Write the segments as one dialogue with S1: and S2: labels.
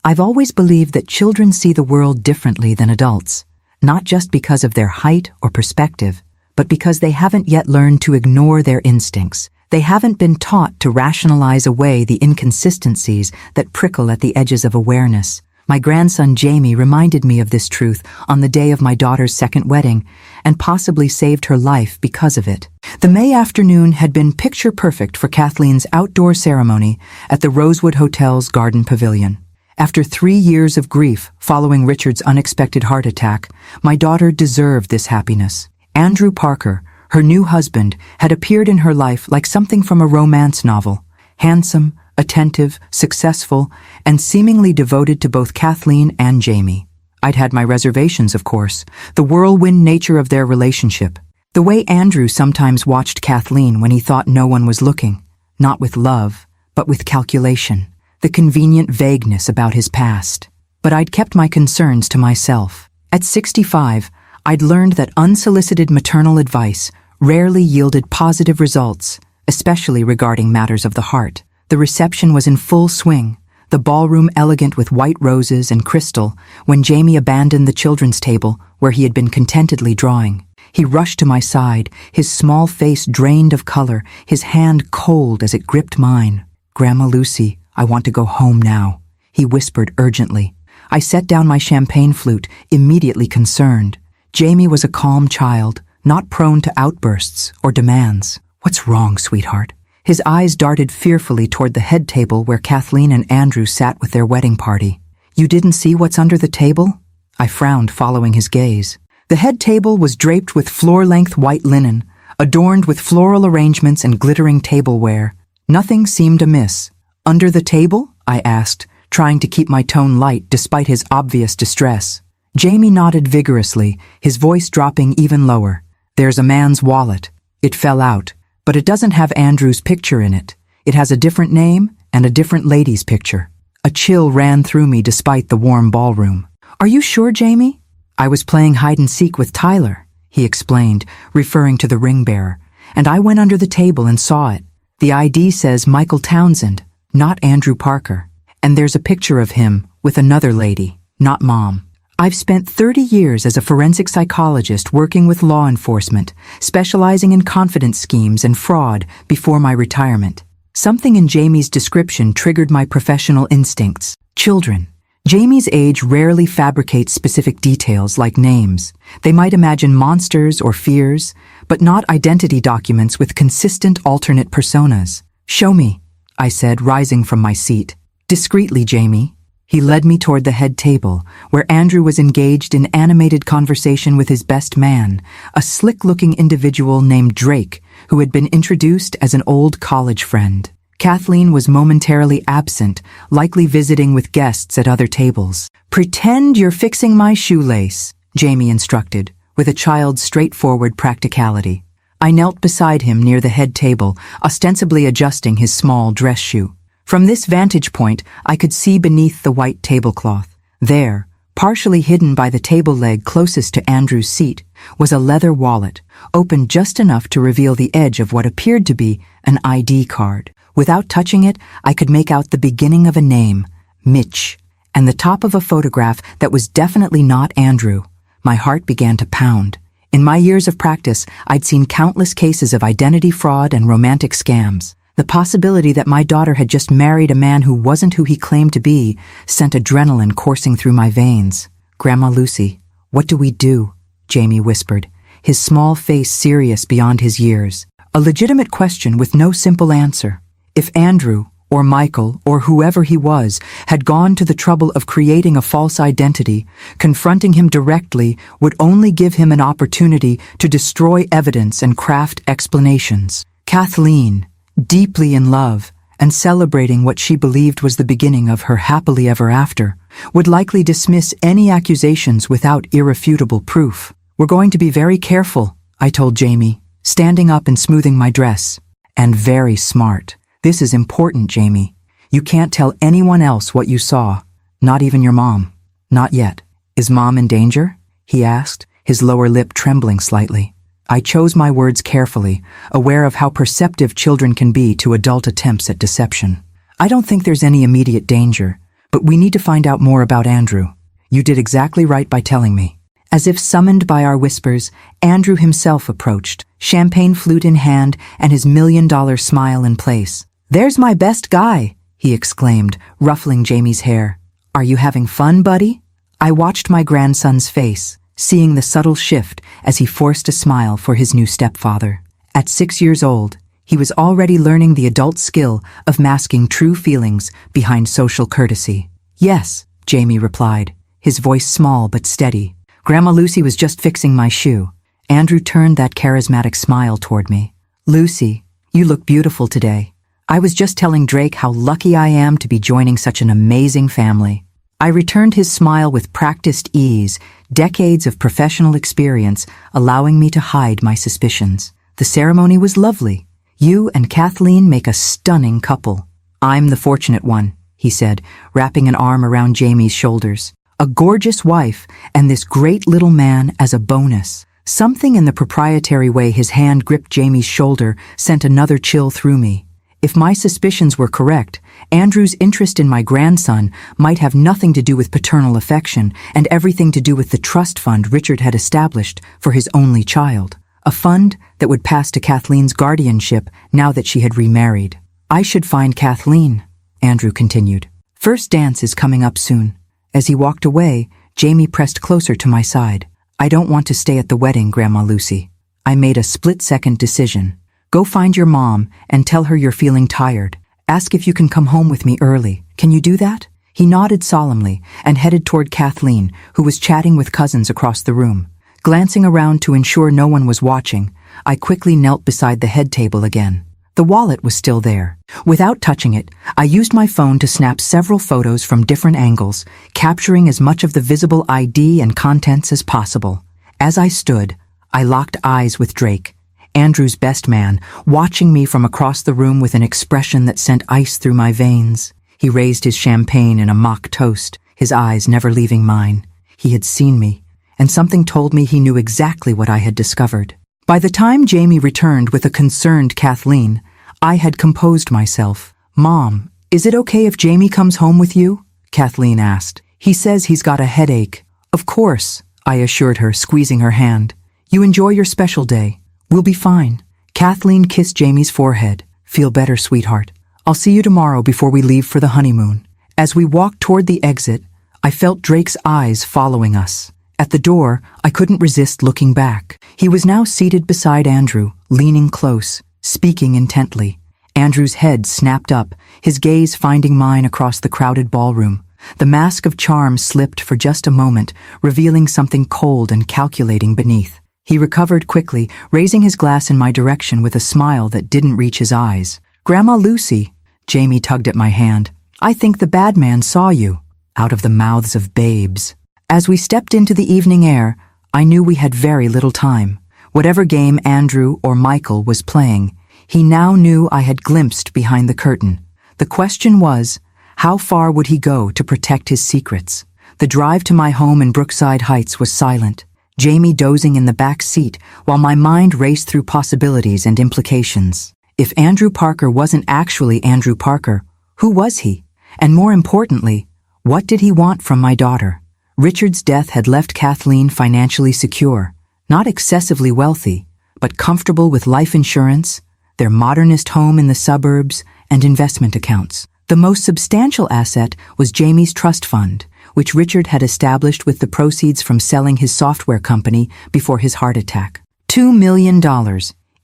S1: I've always believed that children see the world differently than adults, not just because of their height or perspective, but because they haven't yet learned to ignore their instincts. They haven't been taught to rationalize away the inconsistencies that prickle at the edges of awareness. My grandson Jamie reminded me of this truth on the day of my daughter's second wedding, and possibly saved her life because of it. The May afternoon had been picture perfect for Kathleen's outdoor ceremony at the Rosewood Hotel's Garden Pavilion. After 3 years of grief following Richard's unexpected heart attack, my daughter deserved this happiness. Andrew Parker, her new husband, had appeared in her life like something from a romance novel. Handsome, attentive, successful, and seemingly devoted to both Kathleen and Jamie. I'd had my reservations, of course, the whirlwind nature of their relationship. The way Andrew sometimes watched Kathleen when he thought no one was looking, not with love, but with calculation. The convenient vagueness about his past. But I'd kept my concerns to myself. At 65, I'd learned that unsolicited maternal advice rarely yielded positive results, especially regarding matters of the heart. The reception was in full swing, the ballroom elegant with white roses and crystal, when Jamie abandoned the children's table where he had been contentedly drawing. He rushed to my side, his small face drained of color, his hand cold as it gripped mine. "Grandma Lucy, I want to go home now," he whispered urgently. I set down my champagne flute, immediately concerned. Jamie was a calm child, not prone to outbursts or demands. "What's wrong, sweetheart?" His eyes darted fearfully toward the head table where Kathleen and Andrew sat with their wedding party. "You didn't see what's under the table?" I frowned, following his gaze. The head table was draped with floor-length white linen, adorned with floral arrangements and glittering tableware. Nothing seemed amiss. "Under the table?" I asked, trying to keep my tone light despite his obvious distress. Jamie nodded vigorously, his voice dropping even lower. "There's a man's wallet. It fell out, but it doesn't have Andrew's picture in it. It has a different name and a different lady's picture." A chill ran through me despite the warm ballroom. "Are you sure, Jamie?" "I was playing hide-and-seek with Tyler," he explained, referring to the ring-bearer, "and I went under the table and saw it. The ID says Michael Townsend, not Andrew Parker. And there's a picture of him with another lady, not Mom." I've spent 30 years as a forensic psychologist working with law enforcement, specializing in confidence schemes and fraud before my retirement. Something in Jamie's description triggered my professional instincts. Children. Jamie's age rarely fabricates specific details like names. They might imagine monsters or fears, but not identity documents with consistent alternate personas. "Show me," I said, rising from my seat. "Discreetly, Jamie." He led me toward the head table, where Andrew was engaged in animated conversation with his best man, a slick-looking individual named Drake, who had been introduced as an old college friend. Kathleen was momentarily absent, likely visiting with guests at other tables. "Pretend you're fixing my shoelace," Jamie instructed, with a child's straightforward practicality. I knelt beside him near the head table, ostensibly adjusting his small dress shoe. From this vantage point, I could see beneath the white tablecloth. There, partially hidden by the table leg closest to Andrew's seat, was a leather wallet, open just enough to reveal the edge of what appeared to be an ID card. Without touching it, I could make out the beginning of a name, Mitch, and the top of a photograph that was definitely not Andrew. My heart began to pound. In my years of practice, I'd seen countless cases of identity fraud and romantic scams. The possibility that my daughter had just married a man who wasn't who he claimed to be sent adrenaline coursing through my veins. "Grandma Lucy, what do we do?" Jamie whispered, his small face serious beyond his years. A legitimate question with no simple answer. If Andrew, or Michael, or whoever he was, had gone to the trouble of creating a false identity, confronting him directly would only give him an opportunity to destroy evidence and craft explanations. Kathleen, deeply in love, and celebrating what she believed was the beginning of her happily ever after, would likely dismiss any accusations without irrefutable proof. "We're going to be very careful," I told Jamie, standing up and smoothing my dress. "And very smart. This is important, Jamie. You can't tell anyone else what you saw, not even your mom." "Not yet." "Is Mom in danger?" he asked, his lower lip trembling slightly. I chose my words carefully, aware of how perceptive children can be to adult attempts at deception. "I don't think there's any immediate danger, But we need to find out more about Andrew. You did exactly right by telling me." As if summoned by our whispers, Andrew himself approached, champagne flute in hand and his $1,000,000 smile in place. "There's my best guy," he exclaimed, ruffling Jamie's hair. "Are you having fun, buddy?" I watched my grandson's face, seeing the subtle shift as he forced a smile for his new stepfather. At 6 years old, he was already learning the adult skill of masking true feelings behind social courtesy. "Yes," Jamie replied, his voice small but steady. "Grandma Lucy was just fixing my shoe." Andrew turned that charismatic smile toward me. "Lucy, you look beautiful today. I was just telling Drake how lucky I am to be joining such an amazing family." I returned his smile with practiced ease, decades of professional experience allowing me to hide my suspicions. "The ceremony was lovely. You and Kathleen make a stunning couple." "I'm the fortunate one," he said, wrapping an arm around Jamie's shoulders. "A gorgeous wife and this great little man as a bonus." Something in the proprietary way his hand gripped Jamie's shoulder sent another chill through me. If my suspicions were correct, Andrew's interest in my grandson might have nothing to do with paternal affection and everything to do with the trust fund Richard had established for his only child. A fund that would pass to Kathleen's guardianship now that she had remarried. "I should find Kathleen," Andrew continued. "First dance is coming up soon." As he walked away, Jamie pressed closer to my side. "I don't want to stay at the wedding, Grandma Lucy." I made a split-second decision. "Go find your mom and tell her you're feeling tired. Ask if you can come home with me early. Can you do that?" He nodded solemnly and headed toward Kathleen, who was chatting with cousins across the room. Glancing around to ensure no one was watching, I quickly knelt beside the head table again. The wallet was still there. Without touching it, I used my phone to snap several photos from different angles, capturing as much of the visible ID and contents as possible. As I stood, I locked eyes with Drake, Andrew's best man, watching me from across the room with an expression that sent ice through my veins. He raised his champagne in a mock toast, his eyes never leaving mine. He had seen me, and something told me he knew exactly what I had discovered. By the time Jamie returned with a concerned Kathleen, I had composed myself. "Mom, is it okay if Jamie comes home with you?" Kathleen asked. "He says he's got a headache." "Of course," I assured her, squeezing her hand. "You enjoy your special day. We'll be fine." Kathleen kissed Jamie's forehead. "Feel better, sweetheart. I'll see you tomorrow before we leave for the honeymoon." As we walked toward the exit, I felt Drake's eyes following us. At the door, I couldn't resist looking back. He was now seated beside Andrew, leaning close, speaking intently. Andrew's head snapped up, his gaze finding mine across the crowded ballroom. The mask of charm slipped for just a moment, revealing something cold and calculating beneath. He recovered quickly, raising his glass in my direction with a smile that didn't reach his eyes. "Grandma Lucy," Jamie tugged at my hand. "I think the bad man saw you." Out of the mouths of babes. As we stepped into the evening air, I knew we had very little time. Whatever game Andrew or Michael was playing, he now knew I had glimpsed behind the curtain. The question was, how far would he go to protect his secrets? The drive to my home in Brookside Heights was silent, Jamie dozing in the back seat while my mind raced through possibilities and implications. If Andrew Parker wasn't actually Andrew Parker, who was he? And more importantly, what did he want from my daughter? Richard's death had left Kathleen financially secure, not excessively wealthy, but comfortable with life insurance, their modernist home in the suburbs, and investment accounts. The most substantial asset was Jamie's trust fund, which Richard had established with the proceeds from selling his software company before his heart attack. $2 million,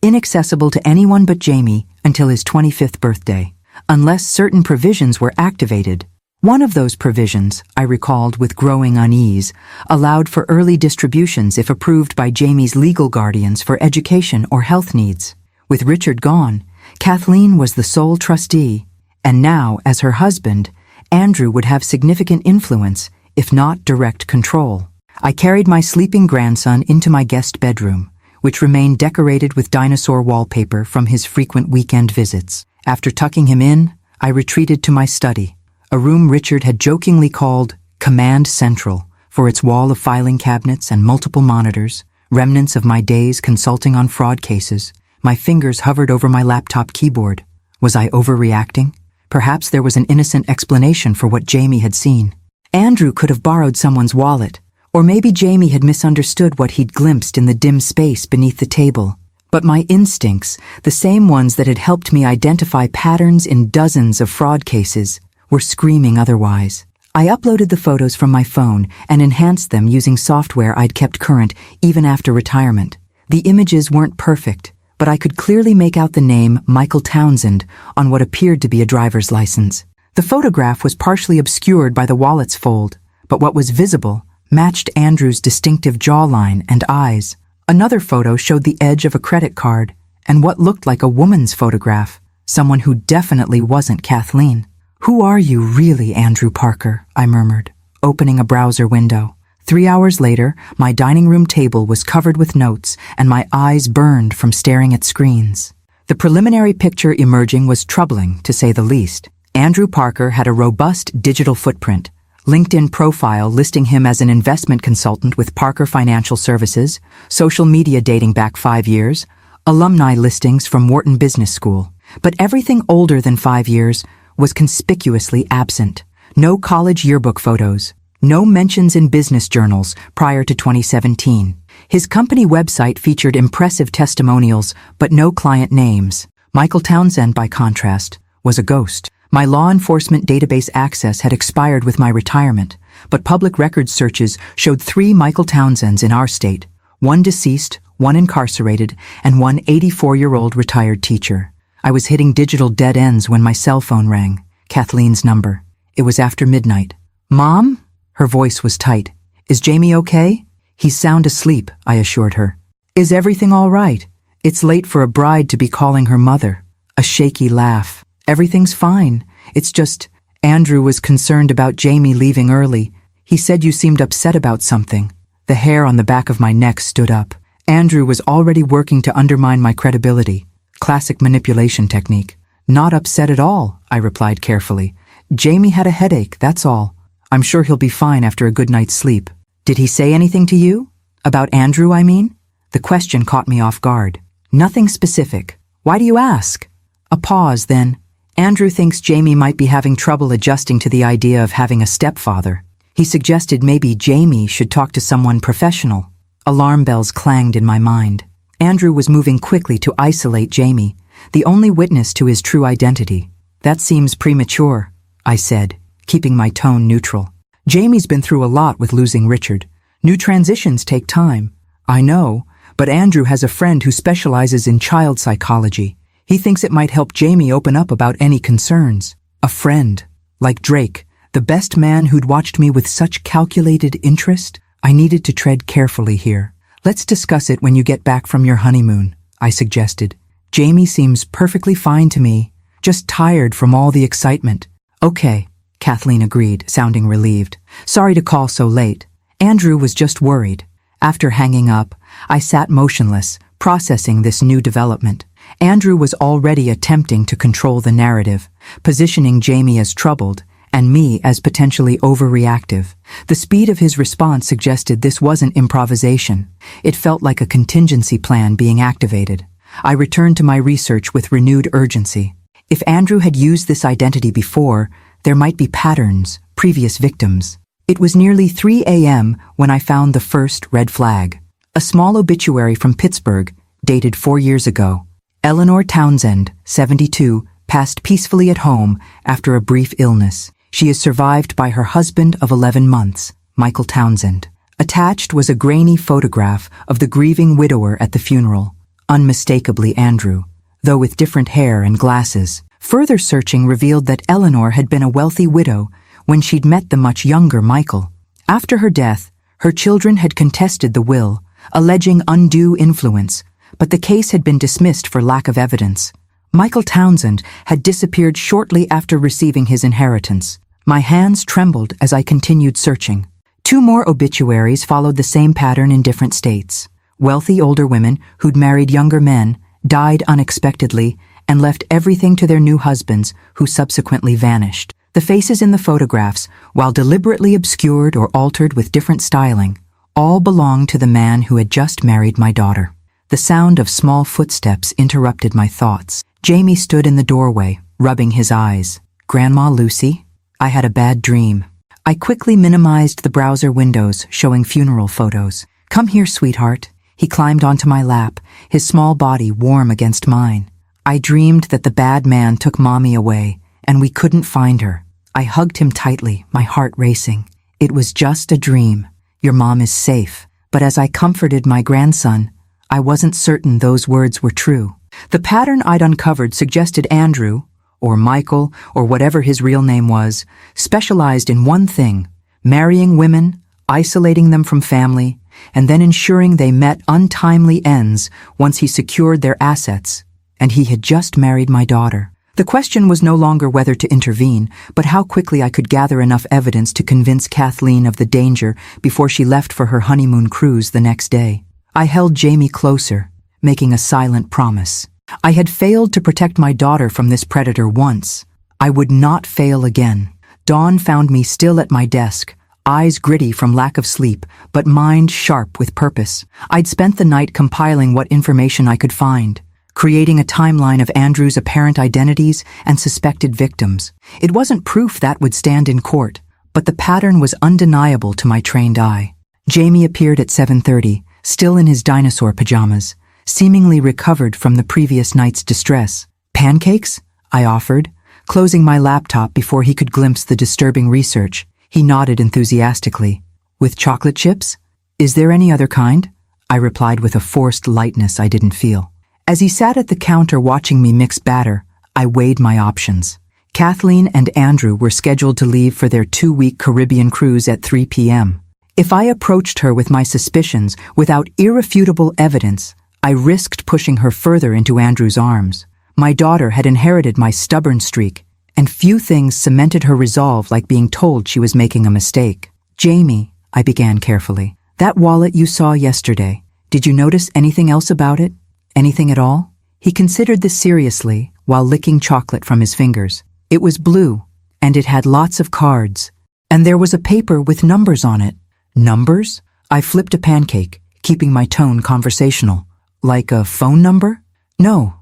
S1: inaccessible to anyone but Jamie until his 25th birthday, unless certain provisions were activated. One of those provisions, I recalled with growing unease, allowed for early distributions if approved by Jamie's legal guardians for education or health needs. With Richard gone, Kathleen was the sole trustee, and now, as her husband, Andrew would have significant influence, if not direct control. I carried my sleeping grandson into my guest bedroom, which remained decorated with dinosaur wallpaper from his frequent weekend visits. After tucking him in, I retreated to my study, a room Richard had jokingly called Command Central for its wall of filing cabinets and multiple monitors, remnants of my days consulting on fraud cases. My fingers hovered over my laptop keyboard. Was I overreacting? Perhaps there was an innocent explanation for what Jamie had seen. Andrew could have borrowed someone's wallet, or maybe Jamie had misunderstood what he'd glimpsed in the dim space beneath the table. But my instincts, the same ones that had helped me identify patterns in dozens of fraud cases, were screaming otherwise. I uploaded the photos from my phone and enhanced them using software I'd kept current even after retirement. The images weren't perfect, but I could clearly make out the name Michael Townsend on what appeared to be a driver's license. The photograph was partially obscured by the wallet's fold, but what was visible matched Andrew's distinctive jawline and eyes. Another photo showed the edge of a credit card and what looked like a woman's photograph, someone who definitely wasn't Kathleen. "Who are you really, Andrew Parker?" I murmured, opening a browser window. 3 hours later, my dining room table was covered with notes and my eyes burned from staring at screens. The preliminary picture emerging was troubling, to say the least. Andrew Parker had a robust digital footprint, LinkedIn profile listing him as an investment consultant with Parker Financial Services, social media dating back 5 years, alumni listings from Wharton Business School. But everything older than 5 years was conspicuously absent. No college yearbook photos, no mentions in business journals prior to 2017. His company website featured impressive testimonials, but no client names. Michael Townsend, by contrast, was a ghost. My law enforcement database access had expired with my retirement, but public records searches showed 3 Michael Townsends in our state, one deceased, one incarcerated, and one 84-year-old retired teacher. I was hitting digital dead ends when my cell phone rang, Kathleen's number. It was after midnight. "Mom?" Her voice was tight. "Is Jamie okay?" "He's sound asleep," I assured her. "Is everything all right? It's late for a bride to be calling her mother." A shaky laugh. "Everything's fine. It's just, Andrew was concerned about Jamie leaving early. He said you seemed upset about something." The hair on the back of my neck stood up. Andrew was already working to undermine my credibility. Classic manipulation technique. "Not upset at all," I replied carefully. "Jamie had a headache, that's all. I'm sure he'll be fine after a good night's sleep." "Did he say anything to you? About Andrew, I mean?" The question caught me off guard. "Nothing specific. Why do you ask?" A pause, then. "Andrew thinks Jamie might be having trouble adjusting to the idea of having a stepfather. He suggested maybe Jamie should talk to someone professional." Alarm bells clanged in my mind. Andrew was moving quickly to isolate Jamie, the only witness to his true identity. "That seems premature," I said, keeping my tone neutral. "Jamie's been through a lot with losing Richard. New transitions take time." "I know, but Andrew has a friend who specializes in child psychology. He thinks it might help Jamie open up about any concerns." A friend, like Drake, the best man who'd watched me with such calculated interest? I needed to tread carefully here. "Let's discuss it when you get back from your honeymoon," I suggested. "Jamie seems perfectly fine to me, just tired from all the excitement." "Okay," Kathleen agreed, sounding relieved. "Sorry to call so late. Andrew was just worried." After hanging up, I sat motionless, processing this new development. Andrew was already attempting to control the narrative, positioning Jamie as troubled and me as potentially overreactive. The speed of his response suggested this wasn't improvisation. It felt like a contingency plan being activated. I returned to my research with renewed urgency. If Andrew had used this identity before, there might be patterns, previous victims. It was nearly 3 a.m. when I found the first red flag. A small obituary from Pittsburgh, dated 4 years ago. Eleanor Townsend, 72, passed peacefully at home after a brief illness. She is survived by her husband of 11 months, Michael Townsend. Attached was a grainy photograph of the grieving widower at the funeral, unmistakably Andrew, though with different hair and glasses. Further searching revealed that Eleanor had been a wealthy widow when she'd met the much younger Michael. After her death, her children had contested the will, alleging undue influence, but the case had been dismissed for lack of evidence. Michael Townsend had disappeared shortly after receiving his inheritance. My hands trembled as I continued searching. 2 more obituaries followed the same pattern in different states. Wealthy older women who'd married younger men, died unexpectedly, and left everything to their new husbands, who subsequently vanished. The faces in the photographs, while deliberately obscured or altered with different styling, all belonged to the man who had just married my daughter. The sound of small footsteps interrupted my thoughts. Jamie stood in the doorway, rubbing his eyes. Grandma Lucy? I had a bad dream. I quickly minimized the browser windows, showing funeral photos. Come here, sweetheart. He climbed onto my lap, his small body warm against mine. I dreamed that the bad man took Mommy away, and we couldn't find her. I hugged him tightly, my heart racing. It was just a dream. Your mom is safe. But as I comforted my grandson, I wasn't certain those words were true. The pattern I'd uncovered suggested Andrew, or Michael, or whatever his real name was, specialized in one thing: marrying women, isolating them from family, and then ensuring they met untimely ends once he secured their assets. And he had just married my daughter. The question was no longer whether to intervene, but how quickly I could gather enough evidence to convince Kathleen of the danger before she left for her honeymoon cruise the next day. I held Jamie closer, making a silent promise. I had failed to protect my daughter from this predator once. I would not fail again. Dawn found me still at my desk, eyes gritty from lack of sleep, but mind sharp with purpose. I'd spent the night compiling what information I could find, creating a timeline of Andrew's apparent identities and suspected victims. It wasn't proof that would stand in court, but the pattern was undeniable to my trained eye. Jamie appeared at 7:30, still in his dinosaur pajamas, seemingly recovered from the previous night's distress. Pancakes? I offered, closing my laptop before he could glimpse the disturbing research. He nodded enthusiastically. With chocolate chips? Is there any other kind? I replied with a forced lightness I didn't feel. As he sat at the counter watching me mix batter, I weighed my options. Kathleen and Andrew were scheduled to leave for their 2-week Caribbean cruise at 3 p.m. If I approached her with my suspicions without irrefutable evidence, I risked pushing her further into Andrew's arms. My daughter had inherited my stubborn streak, and few things cemented her resolve like being told she was making a mistake. Jamie, I began carefully, that wallet you saw yesterday, did you notice anything else about it? Anything at all? He considered this seriously while licking chocolate from his fingers. It was blue, and it had lots of cards, and there was a paper with numbers on it. Numbers? I flipped a pancake, keeping my tone conversational. Like a phone number? No,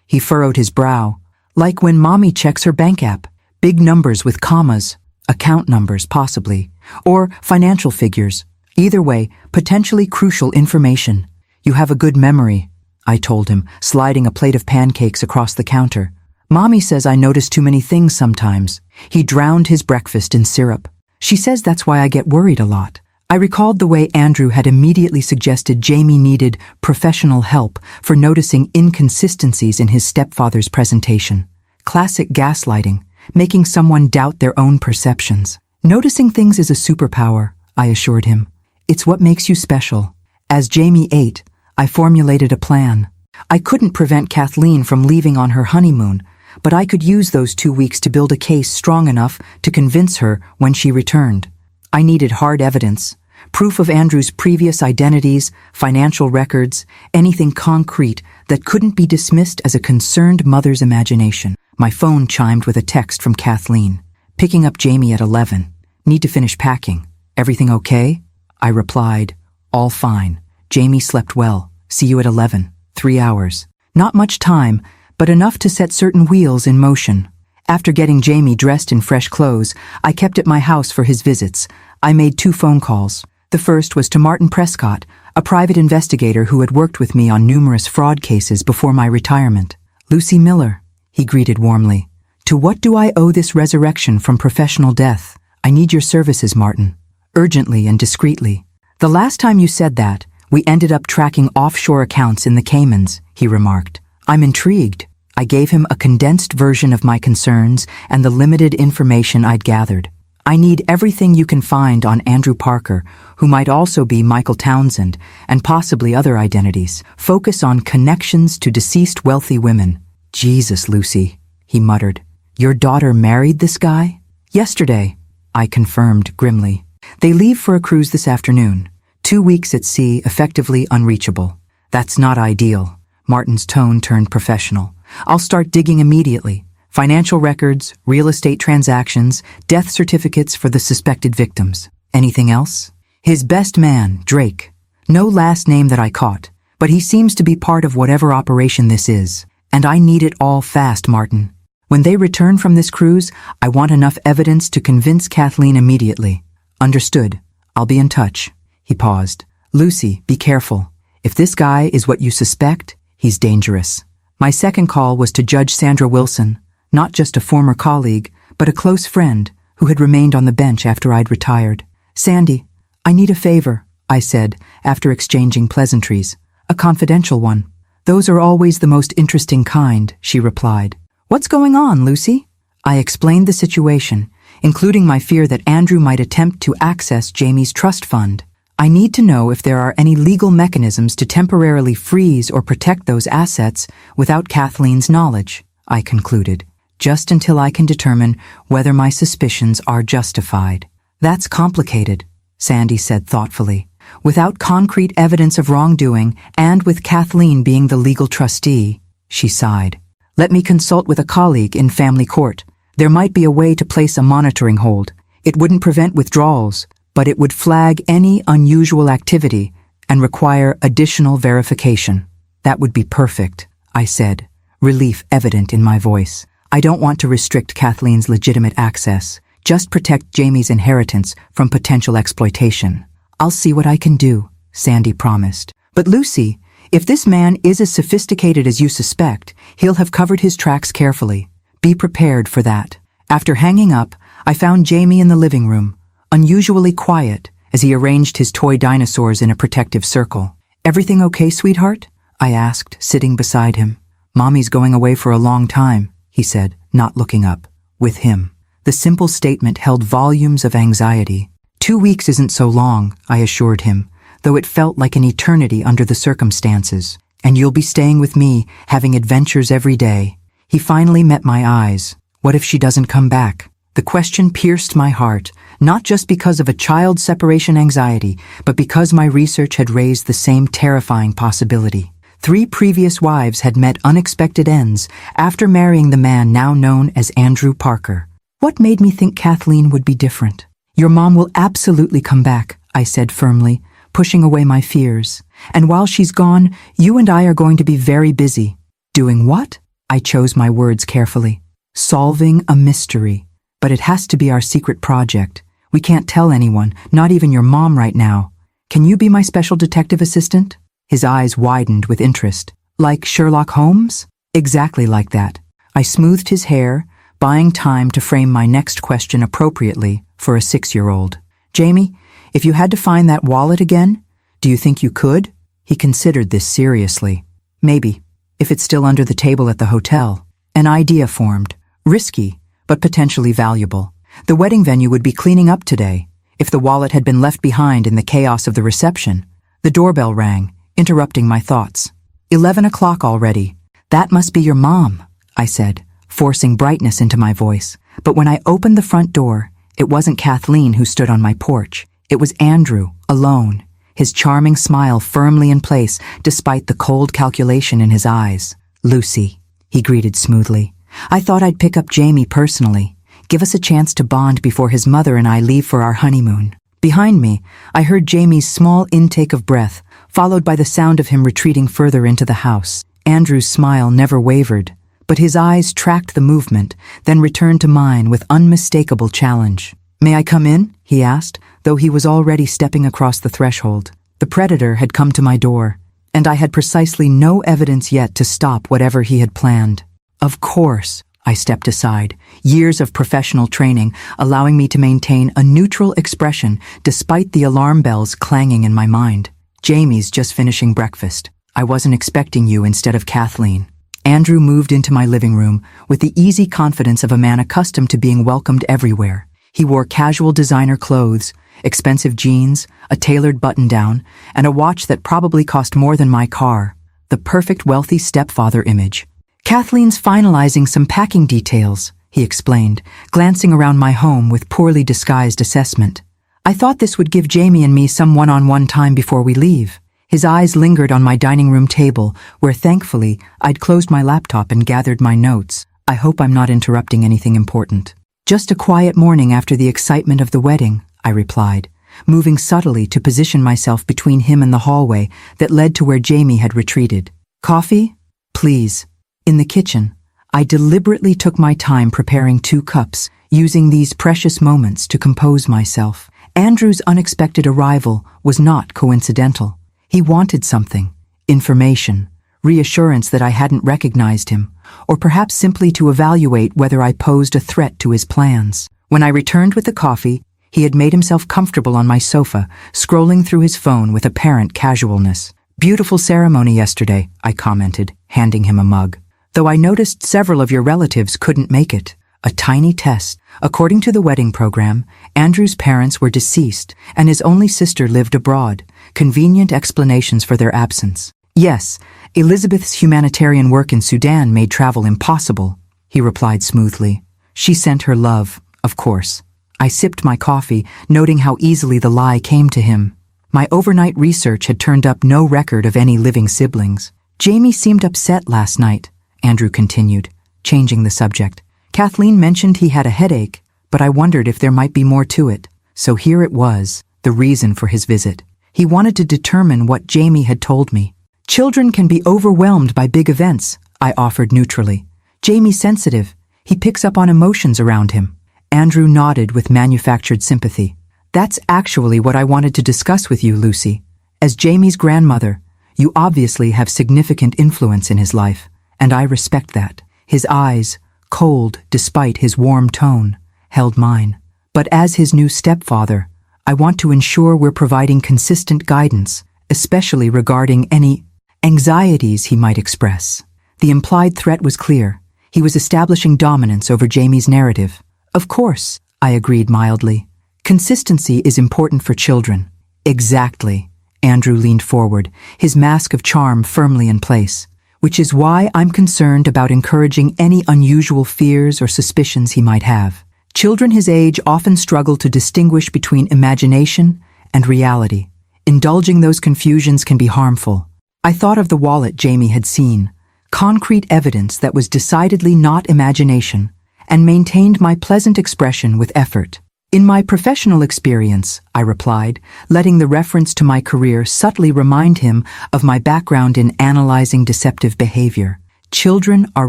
S1: he furrowed his brow. Like when Mommy checks her bank app. Big numbers with commas, account numbers possibly, or financial figures. Either way, potentially crucial information. You have a good memory, I told him, sliding a plate of pancakes across the counter. Mommy says I notice too many things sometimes. He drowned his breakfast in syrup. She says that's why I get worried a lot. I recalled the way Andrew had immediately suggested Jamie needed professional help for noticing inconsistencies in his stepfather's presentation. Classic gaslighting, making someone doubt their own perceptions. Noticing things is a superpower, I assured him. It's what makes you special. As Jamie ate, I formulated a plan. I couldn't prevent Kathleen from leaving on her honeymoon, but I could use those 2 weeks to build a case strong enough to convince her when she returned. I needed hard evidence, proof of Andrew's previous identities, financial records, anything concrete that couldn't be dismissed as a concerned mother's imagination. My phone chimed with a text from Kathleen. Picking up Jamie at 11. Need to finish packing. Everything okay? I replied, all fine. Jamie slept well. See you at 11. 3 hours. Not much time, but enough to set certain wheels in motion. After getting Jamie dressed in fresh clothes, I kept at my house for his visits. I made 2 phone calls. The first was to Martin Prescott, a private investigator who had worked with me on numerous fraud cases before my retirement. Lucy Miller, he greeted warmly. To what do I owe this resurrection from professional death? I need your services, Martin. Urgently and discreetly. The last time you said that, we ended up tracking offshore accounts in the Caymans, he remarked. I'm intrigued. I gave him a condensed version of my concerns and the limited information I'd gathered. I need everything you can find on Andrew Parker, who might also be Michael Townsend, and possibly other identities. Focus on connections to deceased wealthy women. Jesus, Lucy, he muttered. Your daughter married this guy? Yesterday, I confirmed grimly. They leave for a cruise this afternoon. 2 weeks at sea, effectively unreachable. That's not ideal. Martin's tone turned professional. I'll start digging immediately. Financial records, real estate transactions, death certificates for the suspected victims. Anything else? His best man, Drake. No last name that I caught, but he seems to be part of whatever operation this is. And I need it all fast, Martin. When they return from this cruise, I want enough evidence to convince Kathleen immediately. Understood. I'll be in touch. He paused. Lucy, be careful. If this guy is what you suspect, he's dangerous. My second call was to Judge Sandra Wilson, not just a former colleague, but a close friend who had remained on the bench after I'd retired. Sandy, I need a favor, I said, after exchanging pleasantries. A confidential one. Those are always the most interesting kind, she replied. What's going on, Lucy? I explained the situation, including my fear that Andrew might attempt to access Jamie's trust fund. I need to know if there are any legal mechanisms to temporarily freeze or protect those assets without Kathleen's knowledge, I concluded, just until I can determine whether my suspicions are justified. That's complicated, Sandy said thoughtfully. Without concrete evidence of wrongdoing and with Kathleen being the legal trustee, she sighed. Let me consult with a colleague in family court. There might be a way to place a monitoring hold. It wouldn't prevent withdrawals, but it would flag any unusual activity and require additional verification. That would be perfect, I said, relief evident in my voice. I don't want to restrict Kathleen's legitimate access, just protect Jamie's inheritance from potential exploitation. I'll see what I can do, Sandy promised. But Lucy, if this man is as sophisticated as you suspect, he'll have covered his tracks carefully. Be prepared for that. After hanging up, I found Jamie in the living room, unusually quiet as he arranged his toy dinosaurs in a protective circle. Everything okay, sweetheart? I asked, sitting beside him. Mommy's going away for a long time, he said, not looking up. With him. The simple statement held volumes of anxiety. 2 weeks isn't so long, I assured him, though it felt like an eternity under the circumstances. And you'll be staying with me, having adventures every day. He finally met my eyes. What if she doesn't come back? The question pierced my heart, not just because of a child's separation anxiety, but because my research had raised the same terrifying possibility. 3 previous wives had met unexpected ends after marrying the man now known as Andrew Parker. What made me think Kathleen would be different? Your mom will absolutely come back, I said firmly, pushing away my fears. And while she's gone, you and I are going to be very busy. Doing what? I chose my words carefully. Solving a mystery. But it has to be our secret project. We can't tell anyone, not even your mom right now. Can you be my special detective assistant? His eyes widened with interest. Like Sherlock Holmes? Exactly like that. I smoothed his hair, buying time to frame my next question appropriately for a 6-year-old. Jamie, if you had to find that wallet again, do you think you could? He considered this seriously. Maybe, if it's still under the table at the hotel. An idea formed. Risky, but potentially valuable. The wedding venue would be cleaning up today. If the wallet had been left behind in the chaos of the reception. The doorbell rang, interrupting my thoughts. 11 o'clock already. That must be your mom, I said, forcing brightness into my voice. But when I opened the front door, it wasn't Kathleen who stood on my porch. It was Andrew, alone, his charming smile firmly in place despite the cold calculation in his eyes. Lucy, he greeted smoothly. I thought I'd pick up Jamie personally, give us a chance to bond before his mother and I leave for our honeymoon. Behind me, I heard Jamie's small intake of breath, followed by the sound of him retreating further into the house. Andrew's smile never wavered, but his eyes tracked the movement, then returned to mine with unmistakable challenge. May I come in? He asked, though he was already stepping across the threshold. The predator had come to my door, and I had precisely no evidence yet to stop whatever he had planned. Of course, I stepped aside, years of professional training allowing me to maintain a neutral expression despite the alarm bells clanging in my mind. Jamie's just finishing breakfast. I wasn't expecting you instead of Kathleen. Andrew moved into my living room with the easy confidence of a man accustomed to being welcomed everywhere. He wore casual designer clothes, expensive jeans, a tailored button-down, and a watch that probably cost more than my car. The perfect wealthy stepfather image. Kathleen's finalizing some packing details, he explained, glancing around my home with poorly disguised assessment. I thought this would give Jamie and me some one-on-one time before we leave. His eyes lingered on my dining room table, where thankfully I'd closed my laptop and gathered my notes. I hope I'm not interrupting anything important. Just a quiet morning after the excitement of the wedding, I replied, moving subtly to position myself between him and the hallway that led to where Jamie had retreated. Coffee? Please. In the kitchen, I deliberately took my time preparing 2 cups, using these precious moments to compose myself. Andrew's unexpected arrival was not coincidental. He wanted something, information, reassurance that I hadn't recognized him, or perhaps simply to evaluate whether I posed a threat to his plans. When I returned with the coffee, he had made himself comfortable on my sofa, scrolling through his phone with apparent casualness. "Beautiful ceremony yesterday," I commented, handing him a mug. "Though I noticed several of your relatives couldn't make it." A tiny test. According to the wedding program, Andrew's parents were deceased and his only sister lived abroad. Convenient explanations for their absence. "Yes, Elizabeth's humanitarian work in Sudan made travel impossible," he replied smoothly. "She sent her love, of course." I sipped my coffee, noting how easily the lie came to him. My overnight research had turned up no record of any living siblings. "Jamie seemed upset last night," Andrew continued, changing the subject. "Kathleen mentioned he had a headache, but I wondered if there might be more to it." So here it was, the reason for his visit. He wanted to determine what Jamie had told me. "Children can be overwhelmed by big events," I offered neutrally. "Jamie's sensitive. He picks up on emotions around him." Andrew nodded with manufactured sympathy. "That's actually what I wanted to discuss with you, Lucy. As Jamie's grandmother, you obviously have significant influence in his life, and I respect that." His eyes, cold despite his warm tone, held mine. "But as his new stepfather, I want to ensure we're providing consistent guidance, especially regarding any anxieties he might express." The implied threat was clear. He was establishing dominance over Jamie's narrative. "Of course," I agreed mildly. "Consistency is important for children." "Exactly." Andrew leaned forward, his mask of charm firmly in place. "Which is why I'm concerned about encouraging any unusual fears or suspicions he might have. Children his age often struggle to distinguish between imagination and reality. Indulging those confusions can be harmful." I thought of the wallet Jamie had seen, concrete evidence that was decidedly not imagination, and maintained my pleasant expression with effort. "In my professional experience," I replied, letting the reference to my career subtly remind him of my background in analyzing deceptive behavior. "Children are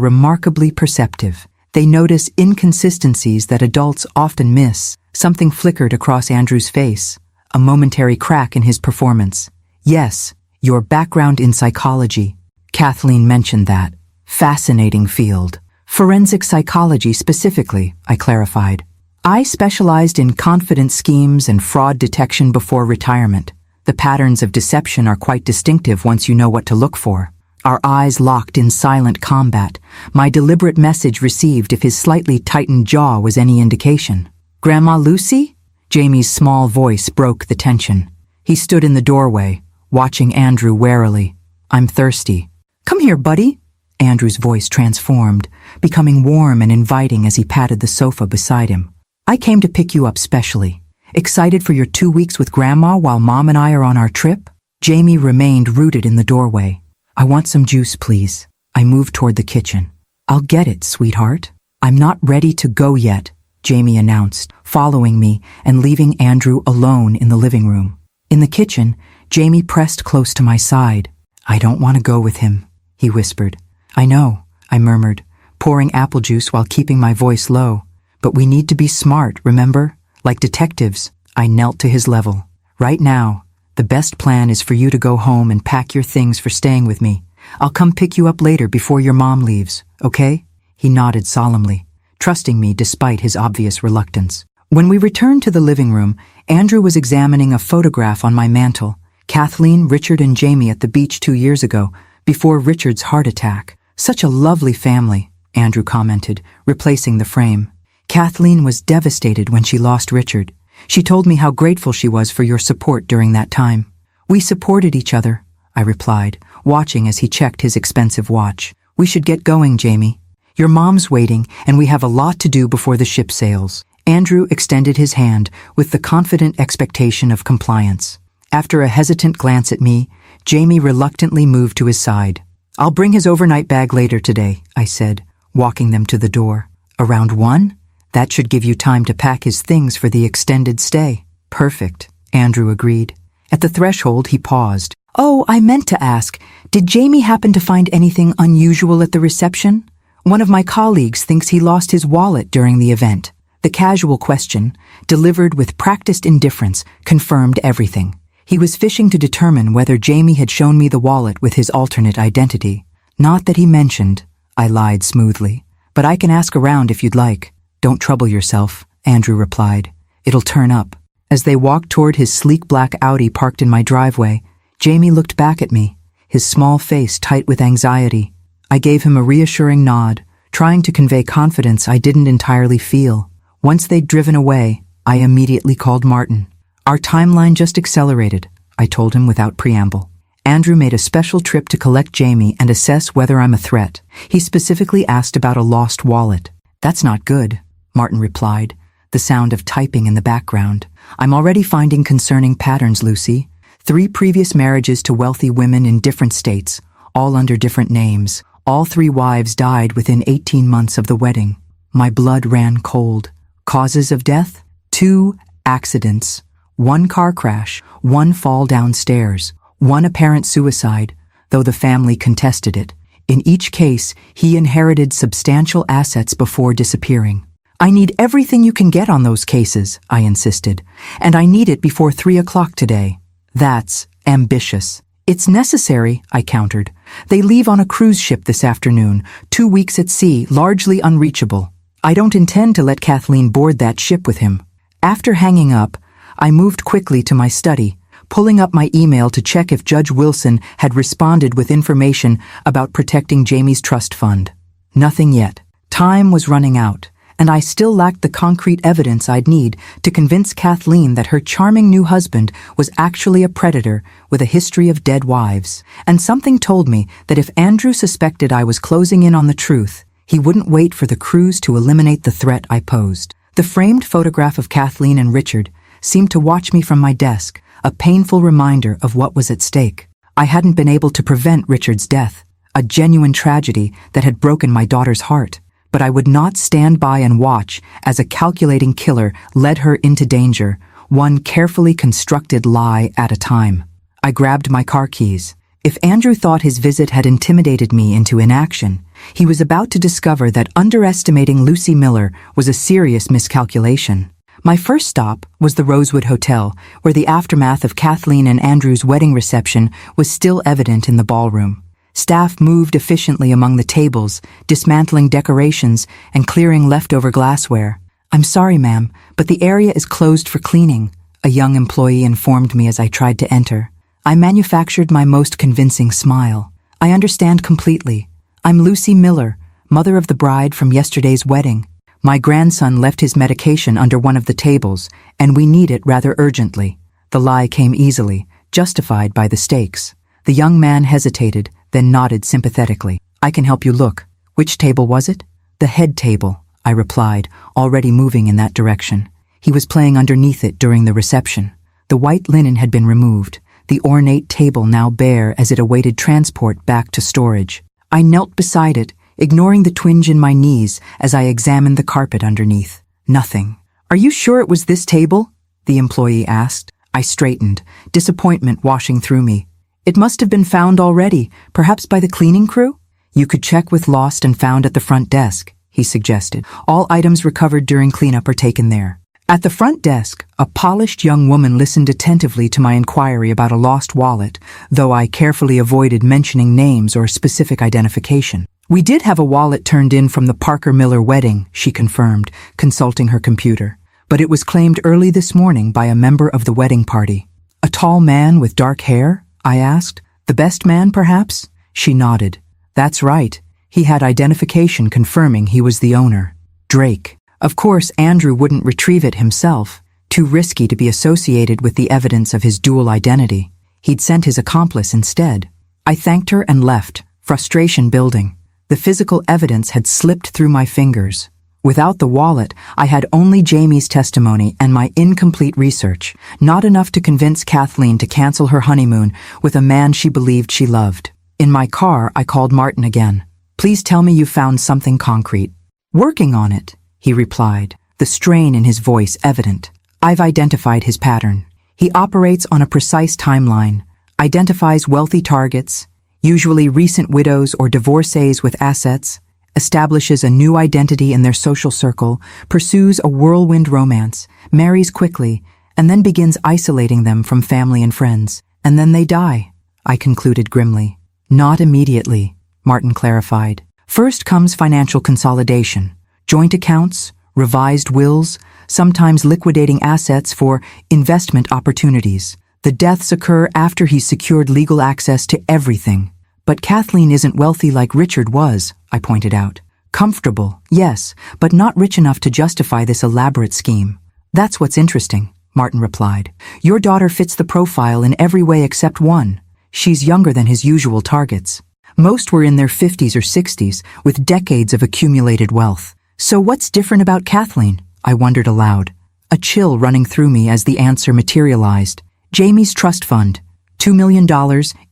S1: remarkably perceptive. They notice inconsistencies that adults often miss." Something flickered across Andrew's face, a momentary crack in his performance. "Yes, your background in psychology. Kathleen mentioned that. Fascinating field. Forensic psychology specifically," I clarified. "I specialized in confidence schemes and fraud detection before retirement. The patterns of deception are quite distinctive once you know what to look for." Our eyes locked in silent combat, my deliberate message received if his slightly tightened jaw was any indication. "Grandma Lucy?" Jamie's small voice broke the tension. He stood in the doorway, watching Andrew warily. "I'm thirsty." "Come here, buddy." Andrew's voice transformed, becoming warm and inviting as he patted the sofa beside him. "I came to pick you up specially. Excited for your 2 weeks with Grandma while Mom and I are on our trip?" Jamie remained rooted in the doorway. "I want some juice, please." I moved toward the kitchen. "I'll get it, sweetheart." "I'm not ready to go yet," Jamie announced, following me and leaving Andrew alone in the living room. In the kitchen, Jamie pressed close to my side. "I don't want to go with him," he whispered. "I know," I murmured, pouring apple juice while keeping my voice low. "But we need to be smart, remember? Like detectives." I knelt to his level. "Right now, the best plan is for you to go home and pack your things for staying with me. I'll come pick you up later before your mom leaves, okay?" He nodded solemnly, trusting me despite his obvious reluctance. When we returned to the living room, Andrew was examining a photograph on my mantel. Kathleen, Richard, and Jamie at the beach 2 years ago, before Richard's heart attack. "Such a lovely family," Andrew commented, replacing the frame. "Kathleen was devastated when she lost Richard. She told me how grateful she was for your support during that time." "We supported each other," I replied, watching as he checked his expensive watch. "We should get going, Jamie. Your mom's waiting, and we have a lot to do before the ship sails." Andrew extended his hand with the confident expectation of compliance. After a hesitant glance at me, Jamie reluctantly moved to his side. "I'll bring his overnight bag later today," I said, walking them to the door. "Around 1? That should give you time to pack his things for the extended stay." "Perfect," Andrew agreed. At the threshold, he paused. "Oh, I meant to ask, did Jamie happen to find anything unusual at the reception? One of my colleagues thinks he lost his wallet during the event. The casual question, delivered with practiced indifference, confirmed everything. He was fishing to determine whether Jamie had shown me the wallet with his alternate identity. Not that he mentioned, I lied smoothly. But I can ask around if you'd like. Don't trouble yourself, Andrew replied. It'll turn up. As they walked toward his sleek black Audi parked in my driveway, Jamie looked back at me, his small face tight with anxiety. I gave him a reassuring nod, trying to convey confidence I didn't entirely feel. Once they'd driven away, I immediately called Martin. Our timeline just accelerated, I told him without preamble. Andrew made a special trip to collect Jamie and assess whether I'm a threat. He specifically asked about a lost wallet. That's not good, Martin replied, the sound of typing in the background. I'm already finding concerning patterns, Lucy. 3 previous marriages to wealthy women in different states, all under different names. All 3 wives died within 18 months of the wedding. My blood ran cold. Causes of death? 2 accidents. 1 car crash, 1 fall downstairs, 1 apparent suicide, though the family contested it. In each case, he inherited substantial assets before disappearing. I need everything you can get on those cases, I insisted, and I need it before 3 o'clock today. That's ambitious. It's necessary, I countered. They leave on a cruise ship this afternoon, 2 weeks at sea, largely unreachable. I don't intend to let Kathleen board that ship with him. After hanging up, I moved quickly to my study, pulling up my email to check if Judge Wilson had responded with information about protecting Jamie's trust fund. Nothing yet. Time was running out, and I still lacked the concrete evidence I'd need to convince Kathleen that her charming new husband was actually a predator with a history of dead wives. And something told me that if Andrew suspected I was closing in on the truth, he wouldn't wait for the cruise to eliminate the threat I posed. The framed photograph of Kathleen and Richard seemed to watch me from my desk, a painful reminder of what was at stake. I hadn't been able to prevent Richard's death, a genuine tragedy that had broken my daughter's heart. But I would not stand by and watch as a calculating killer led her into danger, one carefully constructed lie at a time. I grabbed my car keys. If Andrew thought his visit had intimidated me into inaction, he was about to discover that underestimating Lucy Miller was a serious miscalculation. My first stop was the Rosewood Hotel, where the aftermath of Kathleen and Andrew's wedding reception was still evident in the ballroom. Staff moved efficiently among the tables, dismantling decorations and clearing leftover glassware. "I'm sorry, ma'am, but the area is closed for cleaning," a young employee informed me as I tried to enter. I manufactured my most convincing smile. "I understand completely. I'm Lucy Miller, mother of the bride from yesterday's wedding. My grandson left his medication under one of the tables, and we need it rather urgently." The lie came easily, justified by the stakes. The young man hesitated, then nodded sympathetically. "I can help you look. Which table was it?" "The head table," I replied, already moving in that direction. He was playing underneath it during the reception. The white linen had been removed, the ornate table now bare as it awaited transport back to storage. I knelt beside it, ignoring the twinge in my knees as I examined the carpet underneath. Nothing. "Are you sure it was this table?" the employee asked. I straightened, disappointment washing through me. "It must have been found already, perhaps by the cleaning crew?" "You could check with lost and found at the front desk," he suggested. "All items recovered during cleanup are taken there." At the front desk, a polished young woman listened attentively to my inquiry about a lost wallet, though I carefully avoided mentioning names or specific identification. "We did have a wallet turned in from the Parker Miller wedding," she confirmed, consulting her computer. "But it was claimed early this morning by a member of the wedding party." "A tall man with dark hair?" I asked. "The best man, perhaps?" She nodded. "That's right. He had identification confirming he was the owner. Drake." Of course, Andrew wouldn't retrieve it himself. Too risky to be associated with the evidence of his dual identity. He'd sent his accomplice instead. I thanked her and left, frustration building. The physical evidence had slipped through my fingers. Without the wallet, I had only Jamie's testimony and my incomplete research, not enough to convince Kathleen to cancel her honeymoon with a man she believed she loved. In my car, I called Martin again. "Please tell me you found something concrete." "Working on it," he replied, the strain in his voice evident. "I've identified his pattern. He operates on a precise timeline, identifies wealthy targets, usually recent widows or divorcees with assets, establishes a new identity in their social circle, pursues a whirlwind romance, marries quickly, and then begins isolating them from family and friends. And then they die, I concluded grimly. Not immediately, Martin clarified. First comes financial consolidation, joint accounts, revised wills, sometimes liquidating assets for investment opportunities. The deaths occur after he's secured legal access to everything. But Kathleen isn't wealthy like Richard was, I pointed out. Comfortable, yes, but not rich enough to justify this elaborate scheme. That's what's interesting, Martin replied. Your daughter fits the profile in every way except one. She's younger than his usual targets. Most were in their 50s or 60s, with decades of accumulated wealth. So what's different about Kathleen? I wondered aloud. A chill running through me as the answer materialized. Jamie's trust fund. $2 million,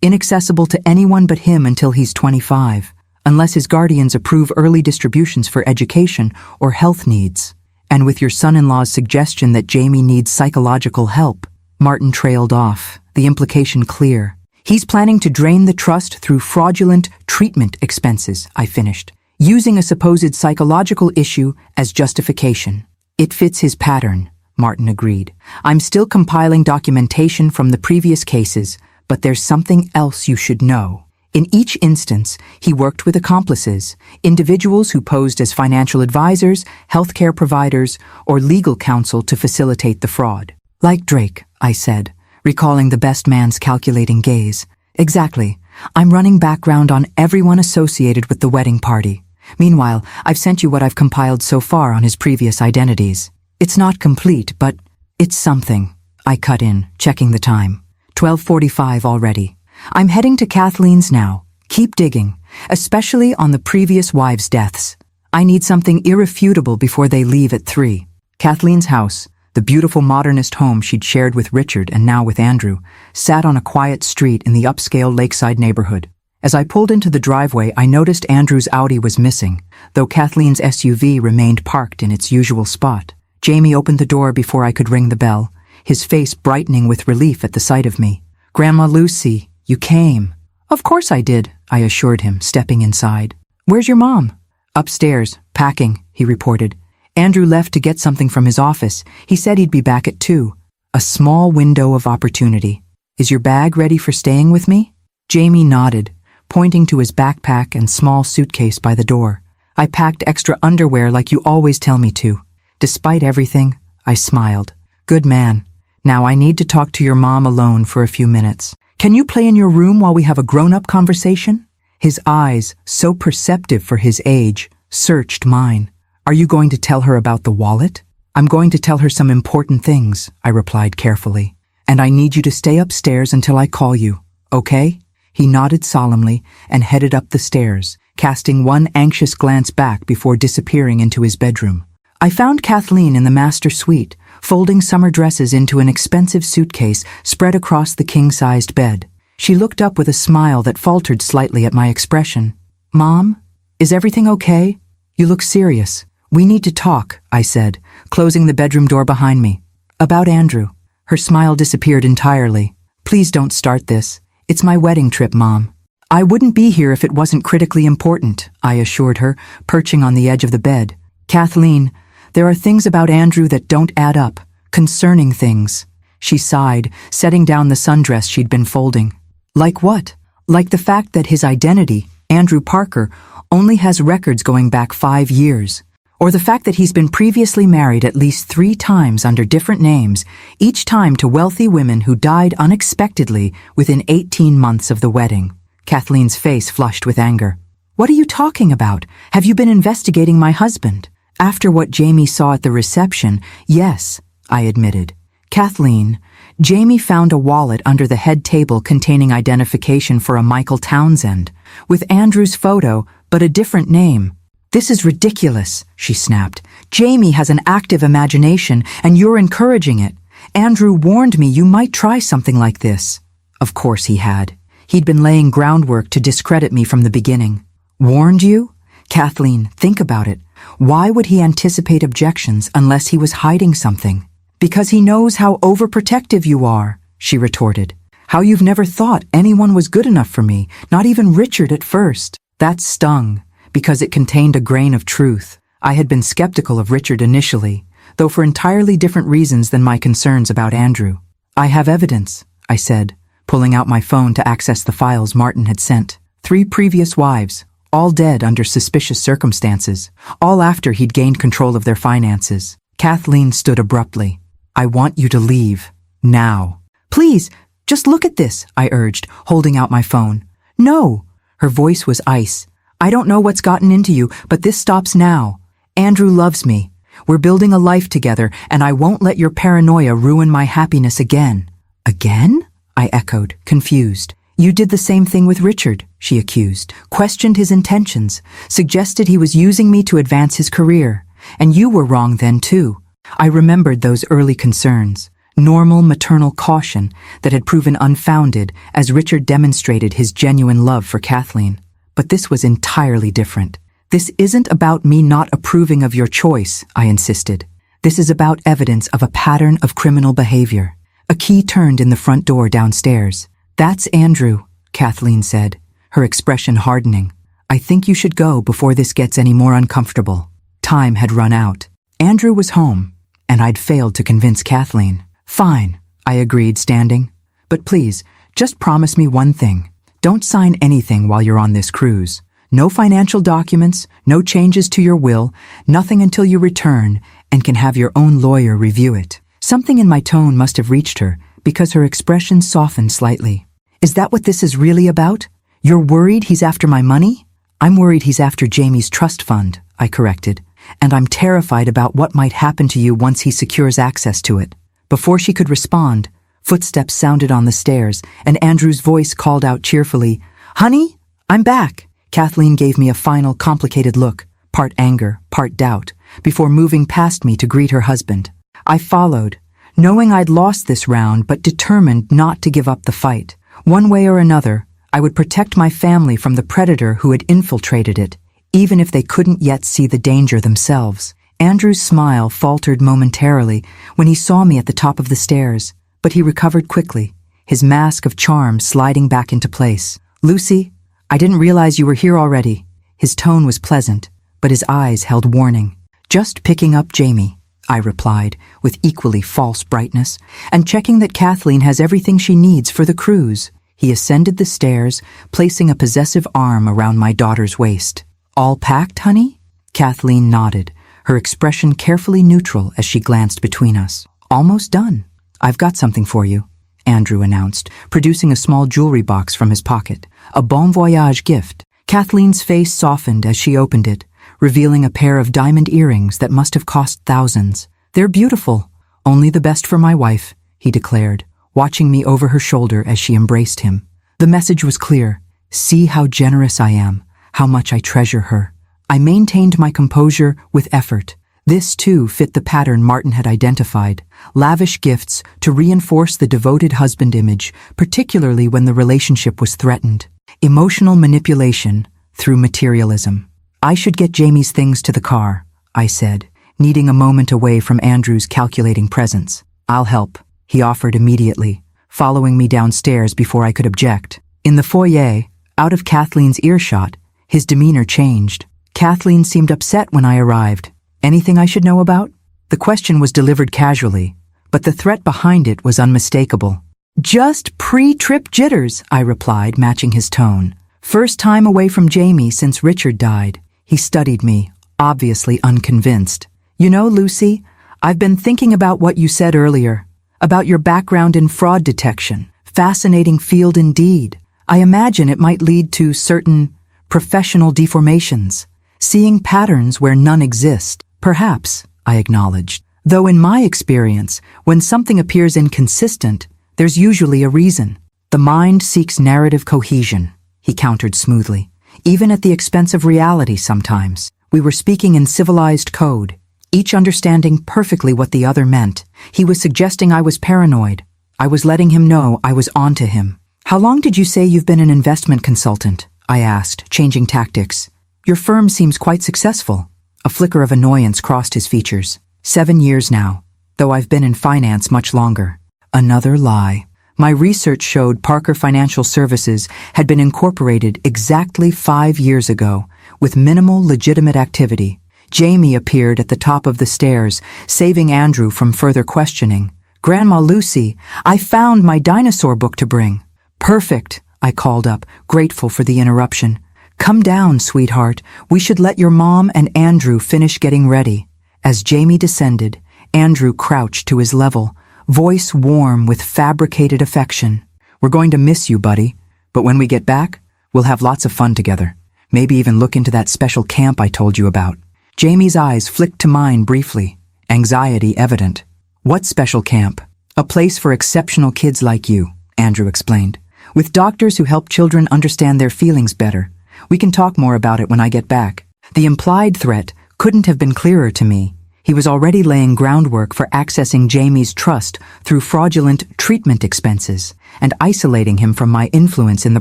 S1: inaccessible to anyone but him until he's 25, unless his guardians approve early distributions for education or health needs. And with your son-in-law's suggestion that Jamie needs psychological help, Martin trailed off, the implication clear. He's planning to drain the trust through fraudulent treatment expenses, I finished, using a supposed psychological issue as justification. It fits his pattern, Martin agreed. I'm still compiling documentation from the previous cases, but there's something else you should know. In each instance, he worked with accomplices, individuals who posed as financial advisors, healthcare providers, or legal counsel to facilitate the fraud. Like Drake, I said, recalling the best man's calculating gaze. Exactly. I'm running background on everyone associated with the wedding party. Meanwhile, I've sent you what I've compiled so far on his previous identities. It's not complete, but it's something. I cut in, checking the time. 12:45 already. I'm heading to Kathleen's now. Keep digging, especially on the previous wives' deaths. I need something irrefutable before they leave at 3. Kathleen's house, the beautiful modernist home she'd shared with Richard and now with Andrew, sat on a quiet street in the upscale lakeside neighborhood. As I pulled into the driveway, I noticed Andrew's Audi was missing, though Kathleen's SUV remained parked in its usual spot. Jamie opened the door before I could ring the bell, his face brightening with relief at the sight of me. Grandma Lucy, you came. Of course I did, I assured him, stepping inside. Where's your mom? Upstairs, packing, he reported. Andrew left to get something from his office. He said he'd be back at 2. A small window of opportunity. Is your bag ready for staying with me? Jamie nodded, pointing to his backpack and small suitcase by the door. I packed extra underwear like you always tell me to. Despite everything, I smiled. Good man. Now I need to talk to your mom alone for a few minutes. Can you play in your room while we have a grown-up conversation? His eyes, so perceptive for his age, searched mine. Are you going to tell her about the wallet? I'm going to tell her some important things, I replied carefully. And I need you to stay upstairs until I call you, okay? He nodded solemnly and headed up the stairs, casting one anxious glance back before disappearing into his bedroom. I found Kathleen in the master suite, folding summer dresses into an expensive suitcase spread across the king-sized bed. She looked up with a smile that faltered slightly at my expression. Mom, is everything okay? You look serious. We need to talk, I said, closing the bedroom door behind me. About Andrew. Her smile disappeared entirely. Please don't start this. It's my wedding trip, Mom. I wouldn't be here if it wasn't critically important, I assured her, perching on the edge of the bed. Kathleen, there are things about Andrew that don't add up. Concerning things. She sighed, setting down the sundress she'd been folding. Like what? Like the fact that his identity, Andrew Parker, only has records going back 5 years. Or the fact that he's been previously married at least 3 times under different names, each time to wealthy women who died unexpectedly within 18 months of the wedding. Kathleen's face flushed with anger. What are you talking about? Have you been investigating my husband? After what Jamie saw at the reception, yes, I admitted. Kathleen, Jamie found a wallet under the head table containing identification for a Michael Townsend, with Andrew's photo, but a different name. This is ridiculous, she snapped. Jamie has an active imagination, and you're encouraging it. Andrew warned me you might try something like this. Of course he had. He'd been laying groundwork to discredit me from the beginning. Warned you? Kathleen, think about it. Why would he anticipate objections unless he was hiding something? Because he knows how overprotective you are, she retorted. How you've never thought anyone was good enough for me, not even Richard at first. That stung, because it contained a grain of truth. I had been skeptical of Richard initially, though for entirely different reasons than my concerns about Andrew. "I have evidence," I said, pulling out my phone to access the files Martin had sent. 3 previous wives, all dead under suspicious circumstances, all after he'd gained control of their finances. Kathleen stood abruptly. "I want you to leave. Now." "Please, just look at this," I urged, holding out my phone. "No." Her voice was ice. "I don't know what's gotten into you, but this stops now. Andrew loves me. We're building a life together, and I won't let your paranoia ruin my happiness again." "Again?" I echoed, confused. "You did the same thing with Richard," she accused, questioned his intentions, suggested he was using me to advance his career. And you were wrong then, too. I remembered those early concerns, normal maternal caution that had proven unfounded as Richard demonstrated his genuine love for Kathleen. But this was entirely different. "This isn't about me not approving of your choice," I insisted. "This is about evidence of a pattern of criminal behavior." A key turned in the front door downstairs. "That's Andrew," Kathleen said, her expression hardening. "I think you should go before this gets any more uncomfortable." Time had run out. Andrew was home, and I'd failed to convince Kathleen. "Fine," I agreed, standing. "But please, just promise me one thing. Don't sign anything while you're on this cruise. No financial documents, no changes to your will, nothing until you return and can have your own lawyer review it." Something in my tone must have reached her, because her expression softened slightly. "Is that what this is really about? You're worried he's after my money?" "I'm worried he's after Jamie's trust fund," I corrected. "And I'm terrified about what might happen to you once he secures access to it." Before she could respond, footsteps sounded on the stairs, and Andrew's voice called out cheerfully, "Honey, I'm back." Kathleen gave me a final complicated look, part anger, part doubt, before moving past me to greet her husband. I followed, knowing I'd lost this round but determined not to give up the fight. One way or another, I would protect my family from the predator who had infiltrated it, even if they couldn't yet see the danger themselves. Andrew's smile faltered momentarily when he saw me at the top of the stairs, but he recovered quickly, his mask of charm sliding back into place. "Lucy, I didn't realize you were here already." His tone was pleasant, but his eyes held warning. "Just picking up Jamie," I replied, with equally false brightness, "and checking that Kathleen has everything she needs for the cruise." He ascended the stairs, placing a possessive arm around my daughter's waist. "All packed, honey?" Kathleen nodded, her expression carefully neutral as she glanced between us. "Almost done. I've got something for you," Andrew announced, producing a small jewelry box from his pocket. A bon voyage gift. Kathleen's face softened as she opened it, revealing a pair of diamond earrings that must have cost thousands. "They're beautiful. Only the best for my wife," he declared, watching me over her shoulder as she embraced him. The message was clear. See how generous I am, how much I treasure her. I maintained my composure with effort. This, too, fit the pattern Martin had identified. Lavish gifts to reinforce the devoted husband image, particularly when the relationship was threatened. Emotional manipulation through materialism. "I should get Jamie's things to the car," I said, needing a moment away from Andrew's calculating presence. "I'll help," he offered immediately, following me downstairs before I could object. In the foyer, out of Kathleen's earshot, his demeanor changed. Kathleen seemed upset when I arrived. "Anything I should know about?" The question was delivered casually, but the threat behind it was unmistakable. "Just pre-trip jitters," I replied, matching his tone. "First time away from Jamie since Richard died." He studied me, obviously unconvinced. "You know, Lucy, I've been thinking about what you said earlier, about your background in fraud detection. Fascinating field indeed. I imagine it might lead to certain professional deformations, seeing patterns where none exist." "Perhaps," I acknowledged. "Though in my experience, when something appears inconsistent, there's usually a reason. The mind seeks narrative cohesion," he countered smoothly, "even at the expense of reality sometimes." We were speaking in civilized code, each understanding perfectly what the other meant. He was suggesting I was paranoid. I was letting him know I was onto him. "How long did you say you've been an investment consultant?" I asked, changing tactics. "Your firm seems quite successful." A flicker of annoyance crossed his features. 7 years now, though I've been in finance much longer." Another lie. My research showed Parker Financial Services had been incorporated exactly 5 years ago, with minimal legitimate activity. Jamie appeared at the top of the stairs, saving Andrew from further questioning. "Grandma Lucy, I found my dinosaur book to bring." "Perfect," I called up, grateful for the interruption. "Come down, sweetheart. We should let your mom and Andrew finish getting ready." As Jamie descended, Andrew crouched to his level, voice warm with fabricated affection. "We're going to miss you, buddy. But when we get back, we'll have lots of fun together. Maybe even look into that special camp I told you about." Jamie's eyes flicked to mine briefly, anxiety evident. "What special camp?" "A place for exceptional kids like you," Andrew explained, "with doctors who help children understand their feelings better. We can talk more about it when I get back." The implied threat couldn't have been clearer to me. He was already laying groundwork for accessing Jamie's trust through fraudulent treatment expenses and isolating him from my influence in the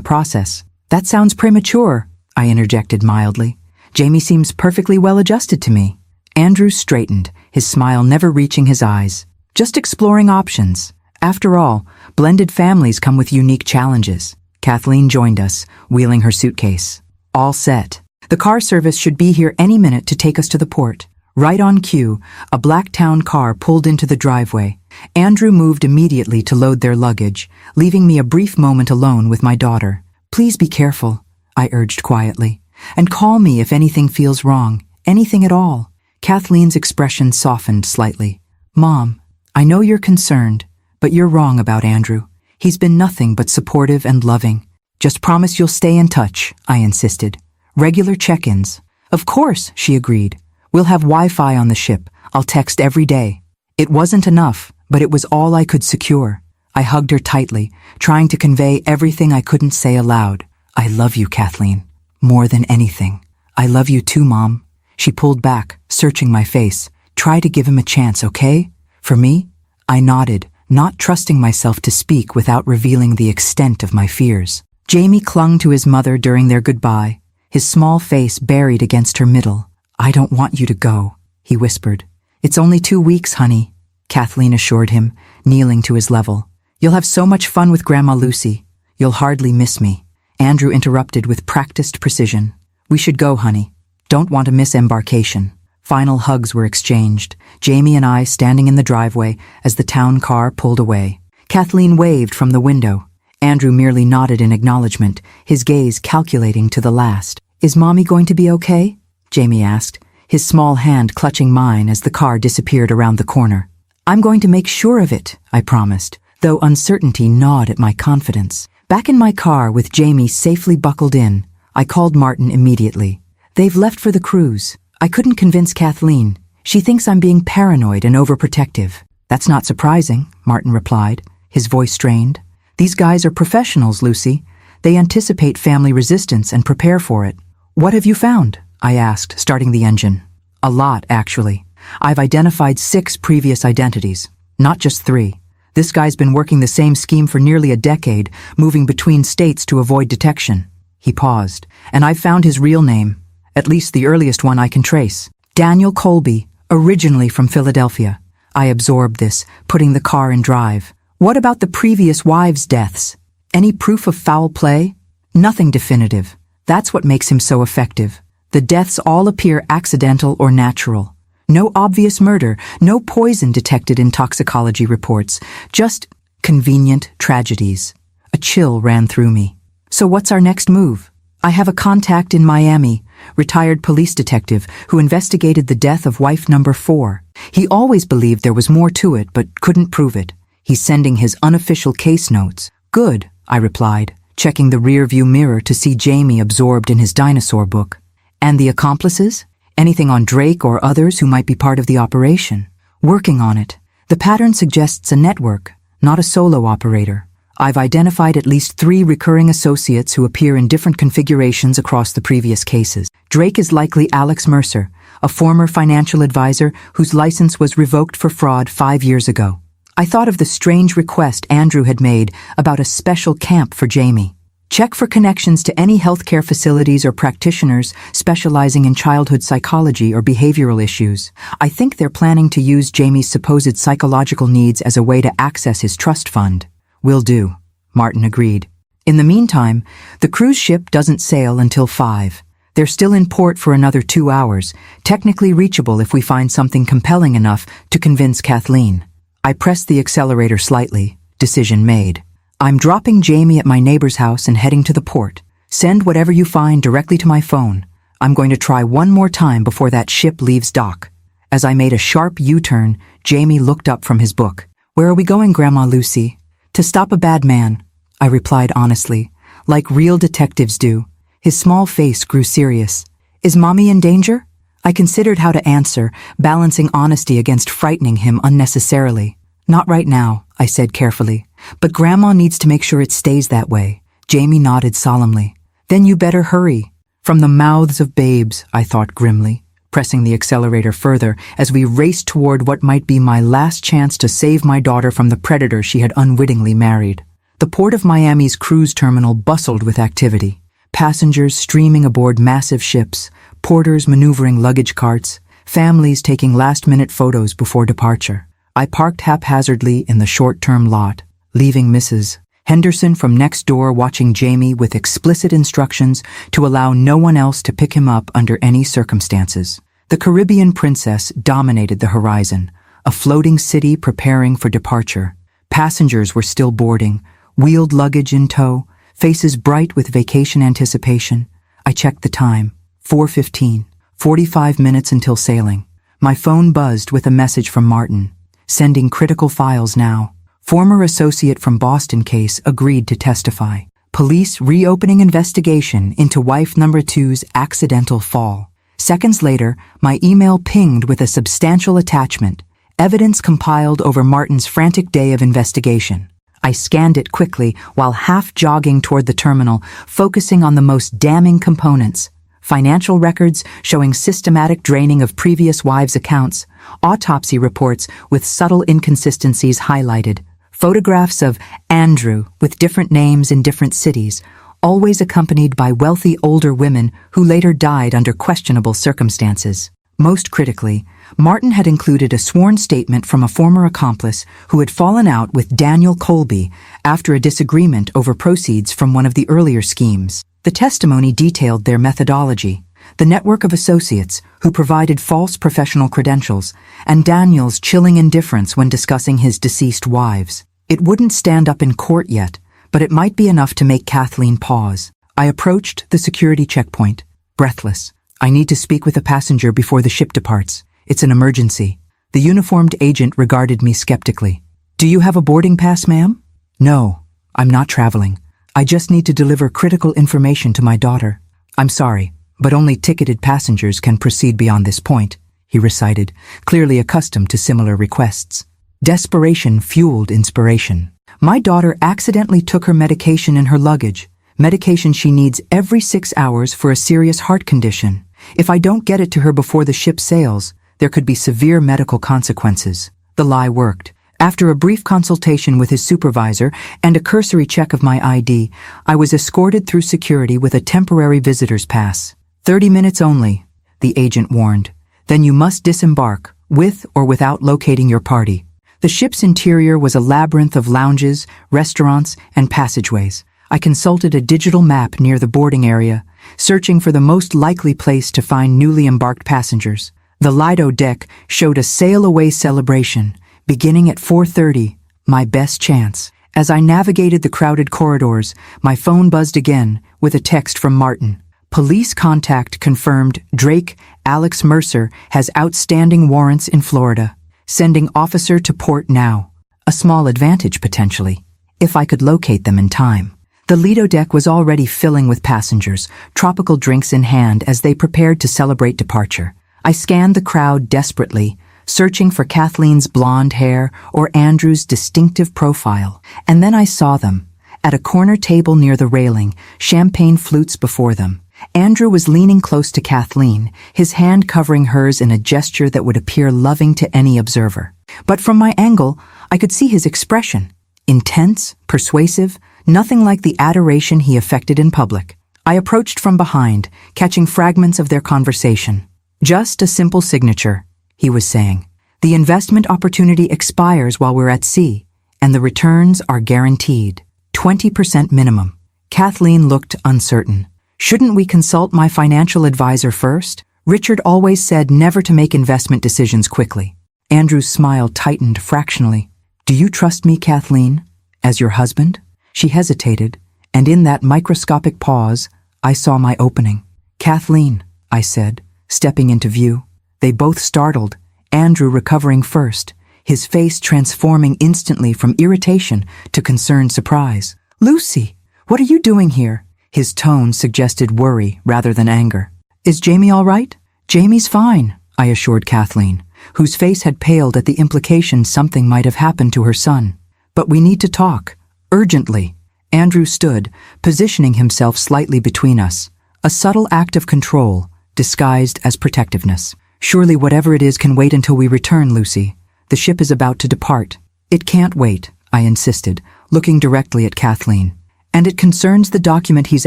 S1: process. "That sounds premature," I interjected mildly. "Jamie seems perfectly well adjusted to me." Andrew straightened, his smile never reaching his eyes. "Just exploring options. After all, blended families come with unique challenges." Kathleen joined us, wheeling her suitcase. "All set. The car service should be here any minute to take us to the port." Right on cue, a black town car pulled into the driveway. Andrew moved immediately to load their luggage, leaving me a brief moment alone with my daughter. "Please be careful," I urged quietly, "and call me if anything feels wrong, anything at all." Kathleen's expression softened slightly. "Mom, I know you're concerned, but you're wrong about Andrew. He's been nothing but supportive and loving. Just promise you'll stay in touch," I insisted. "Regular check-ins." "Of course," she agreed. "We'll have Wi-Fi on the ship. I'll text every day." It wasn't enough, but it was all I could secure. I hugged her tightly, trying to convey everything I couldn't say aloud. "I love you, Kathleen. More than anything." "I love you too, Mom." She pulled back, searching my face. "Try to give him a chance, okay? For me?" I nodded, not trusting myself to speak without revealing the extent of my fears. Jamie clung to his mother during their goodbye, his small face buried against her middle. "I don't want you to go," he whispered. "It's only 2 weeks, honey," Kathleen assured him, kneeling to his level. "You'll have so much fun with Grandma Lucy. You'll hardly miss me." Andrew interrupted with practiced precision. "We should go, honey. Don't want to miss embarkation." Final hugs were exchanged, Jamie and I standing in the driveway as the town car pulled away. Kathleen waved from the window. Andrew merely nodded in acknowledgement, his gaze calculating to the last. "Is Mommy going to be okay?" Jamie asked, his small hand clutching mine as the car disappeared around the corner. "I'm going to make sure of it," I promised, though uncertainty gnawed at my confidence. Back in my car with Jamie safely buckled in, I called Martin immediately. "They've left for the cruise." I couldn't convince Kathleen. She thinks I'm being paranoid and overprotective. "That's not surprising," Martin replied, his voice strained. "These guys are professionals, Lucy. They anticipate family resistance and prepare for it." "What have you found?" I asked, starting the engine. "A lot, actually. I've identified 6 previous identities, not just 3. This guy's been working the same scheme for nearly a decade, moving between states to avoid detection." He paused, "and I've found his real name, at least the earliest one I can trace. Daniel Colby, originally from Philadelphia." I absorbed this, putting the car in drive. "What about the previous wives' deaths? Any proof of foul play?" "Nothing definitive. That's what makes him so effective. The deaths all appear accidental or natural. No obvious murder, no poison detected in toxicology reports, just convenient tragedies." A chill ran through me. "So what's our next move?" "I have a contact in Miami, retired police detective who investigated the death of wife number 4. He always believed there was more to it, but couldn't prove it. He's sending his unofficial case notes." "Good," I replied, checking the rear-view mirror to see Jamie absorbed in his dinosaur book. "And the accomplices? Anything on Drake or others who might be part of the operation?" "Working on it. The pattern suggests a network, not a solo operator. I've identified at least 3 recurring associates who appear in different configurations across the previous cases. Drake is likely Alex Mercer, a former financial advisor whose license was revoked for fraud 5 years ago. I thought of the strange request Andrew had made about a special camp for Jamie. Check for connections to any healthcare facilities or practitioners specializing in childhood psychology or behavioral issues. I think they're planning to use Jamie's supposed psychological needs as a way to access his trust fund." "Will do," Martin agreed. "In the meantime, the cruise ship doesn't sail until 5. They're still in port for another 2 hours, technically reachable if we find something compelling enough to convince Kathleen. I pressed the accelerator slightly. Decision made. I'm dropping Jamie at my neighbor's house and heading to the port. Send whatever you find directly to my phone. I'm going to try one more time before that ship leaves dock. As I made a sharp U-turn, Jamie looked up from his book. Where are we going, Grandma Lucy? To stop a bad man, I replied honestly, like real detectives do. His small face grew serious. Is Mommy in danger? I considered how to answer, balancing honesty against frightening him unnecessarily. Not right now, I said carefully, but Grandma needs to make sure it stays that way. Jamie nodded solemnly. Then you better hurry. From the mouths of babes, I thought grimly, pressing the accelerator further as we raced toward what might be my last chance to save my daughter from the predator she had unwittingly married. The port of Miami's cruise terminal bustled with activity. Passengers streaming aboard massive ships, porters maneuvering luggage carts, families taking last-minute photos before departure. I parked haphazardly in the short-term lot, leaving Mrs. Henderson from next door watching Jamie with explicit instructions to allow no one else to pick him up under any circumstances. The Caribbean Princess dominated the horizon, a floating city preparing for departure. Passengers were still boarding, wheeled luggage in tow, faces bright with vacation anticipation. I checked the time. 4:15. 45 minutes until sailing. My phone buzzed with a message from Martin. Sending critical files now. Former associate from Boston case agreed to testify. Police reopening investigation into wife number 2's accidental fall. Seconds later, my email pinged with a substantial attachment. Evidence compiled over Martin's frantic day of investigation. I scanned it quickly while half jogging toward the terminal, focusing on the most damning components. Financial records showing systematic draining of previous wives' accounts, autopsy reports with subtle inconsistencies highlighted, photographs of Andrew with different names in different cities, always accompanied by wealthy older women who later died under questionable circumstances. Most critically, Martin had included a sworn statement from a former accomplice who had fallen out with Daniel Colby after a disagreement over proceeds from one of the earlier schemes. The testimony detailed their methodology, the network of associates who provided false professional credentials, and Daniel's chilling indifference when discussing his deceased wives. It wouldn't stand up in court yet, but it might be enough to make Kathleen pause. I approached the security checkpoint, breathless. I need to speak with a passenger before the ship departs. It's an emergency. The uniformed agent regarded me skeptically. Do you have a boarding pass, ma'am? No, I'm not traveling. I just need to deliver critical information to my daughter. I'm sorry, but only ticketed passengers can proceed beyond this point, he recited, clearly accustomed to similar requests. Desperation fueled inspiration. My daughter accidentally took her medication in her luggage, medication she needs every 6 hours for a serious heart condition. If I don't get it to her before the ship sails, there could be severe medical consequences. The lie worked. After a brief consultation with his supervisor and a cursory check of my ID, I was escorted through security with a temporary visitor's pass. 30 minutes only, the agent warned. Then you must disembark, with or without locating your party. The ship's interior was a labyrinth of lounges, restaurants, and passageways. I consulted a digital map near the boarding area, searching for the most likely place to find newly embarked passengers. The Lido deck showed a sail-away celebration, beginning at 4:30, my best chance. As I navigated the crowded corridors, my phone buzzed again with a text from Martin. Police contact confirmed Drake Alex Mercer has outstanding warrants in Florida. Sending officer to port now. A small advantage potentially, if I could locate them in time. The Lido deck was already filling with passengers, tropical drinks in hand as they prepared to celebrate departure. I scanned the crowd desperately, searching for Kathleen's blonde hair or Andrew's distinctive profile, and then I saw them. At a corner table near the railing, champagne flutes before them. Andrew was leaning close to Kathleen, his hand covering hers in a gesture that would appear loving to any observer. But from my angle, I could see his expression. Intense, persuasive, nothing like the adoration he affected in public. I approached from behind, catching fragments of their conversation. Just a simple signature, he was saying. The investment opportunity expires while we're at sea, and the returns are guaranteed. 20% minimum. Kathleen looked uncertain. Shouldn't we consult my financial advisor first? Richard always said never to make investment decisions quickly. Andrew's smile tightened fractionally. Do you trust me, Kathleen, as your husband? She hesitated, and in that microscopic pause, I saw my opening. Kathleen, I said, stepping into view. They both startled, Andrew recovering first, his face transforming instantly from irritation to concerned surprise. Lucy, what are you doing here? His tone suggested worry rather than anger. Is Jamie all right? Jamie's fine, I assured Kathleen, whose face had paled at the implication something might have happened to her son. But we need to talk, urgently. Andrew stood, positioning himself slightly between us, a subtle act of control, disguised as protectiveness. Surely whatever it is can wait until we return, Lucy. The ship is about to depart. It can't wait, I insisted, looking directly at Kathleen. And it concerns the document he's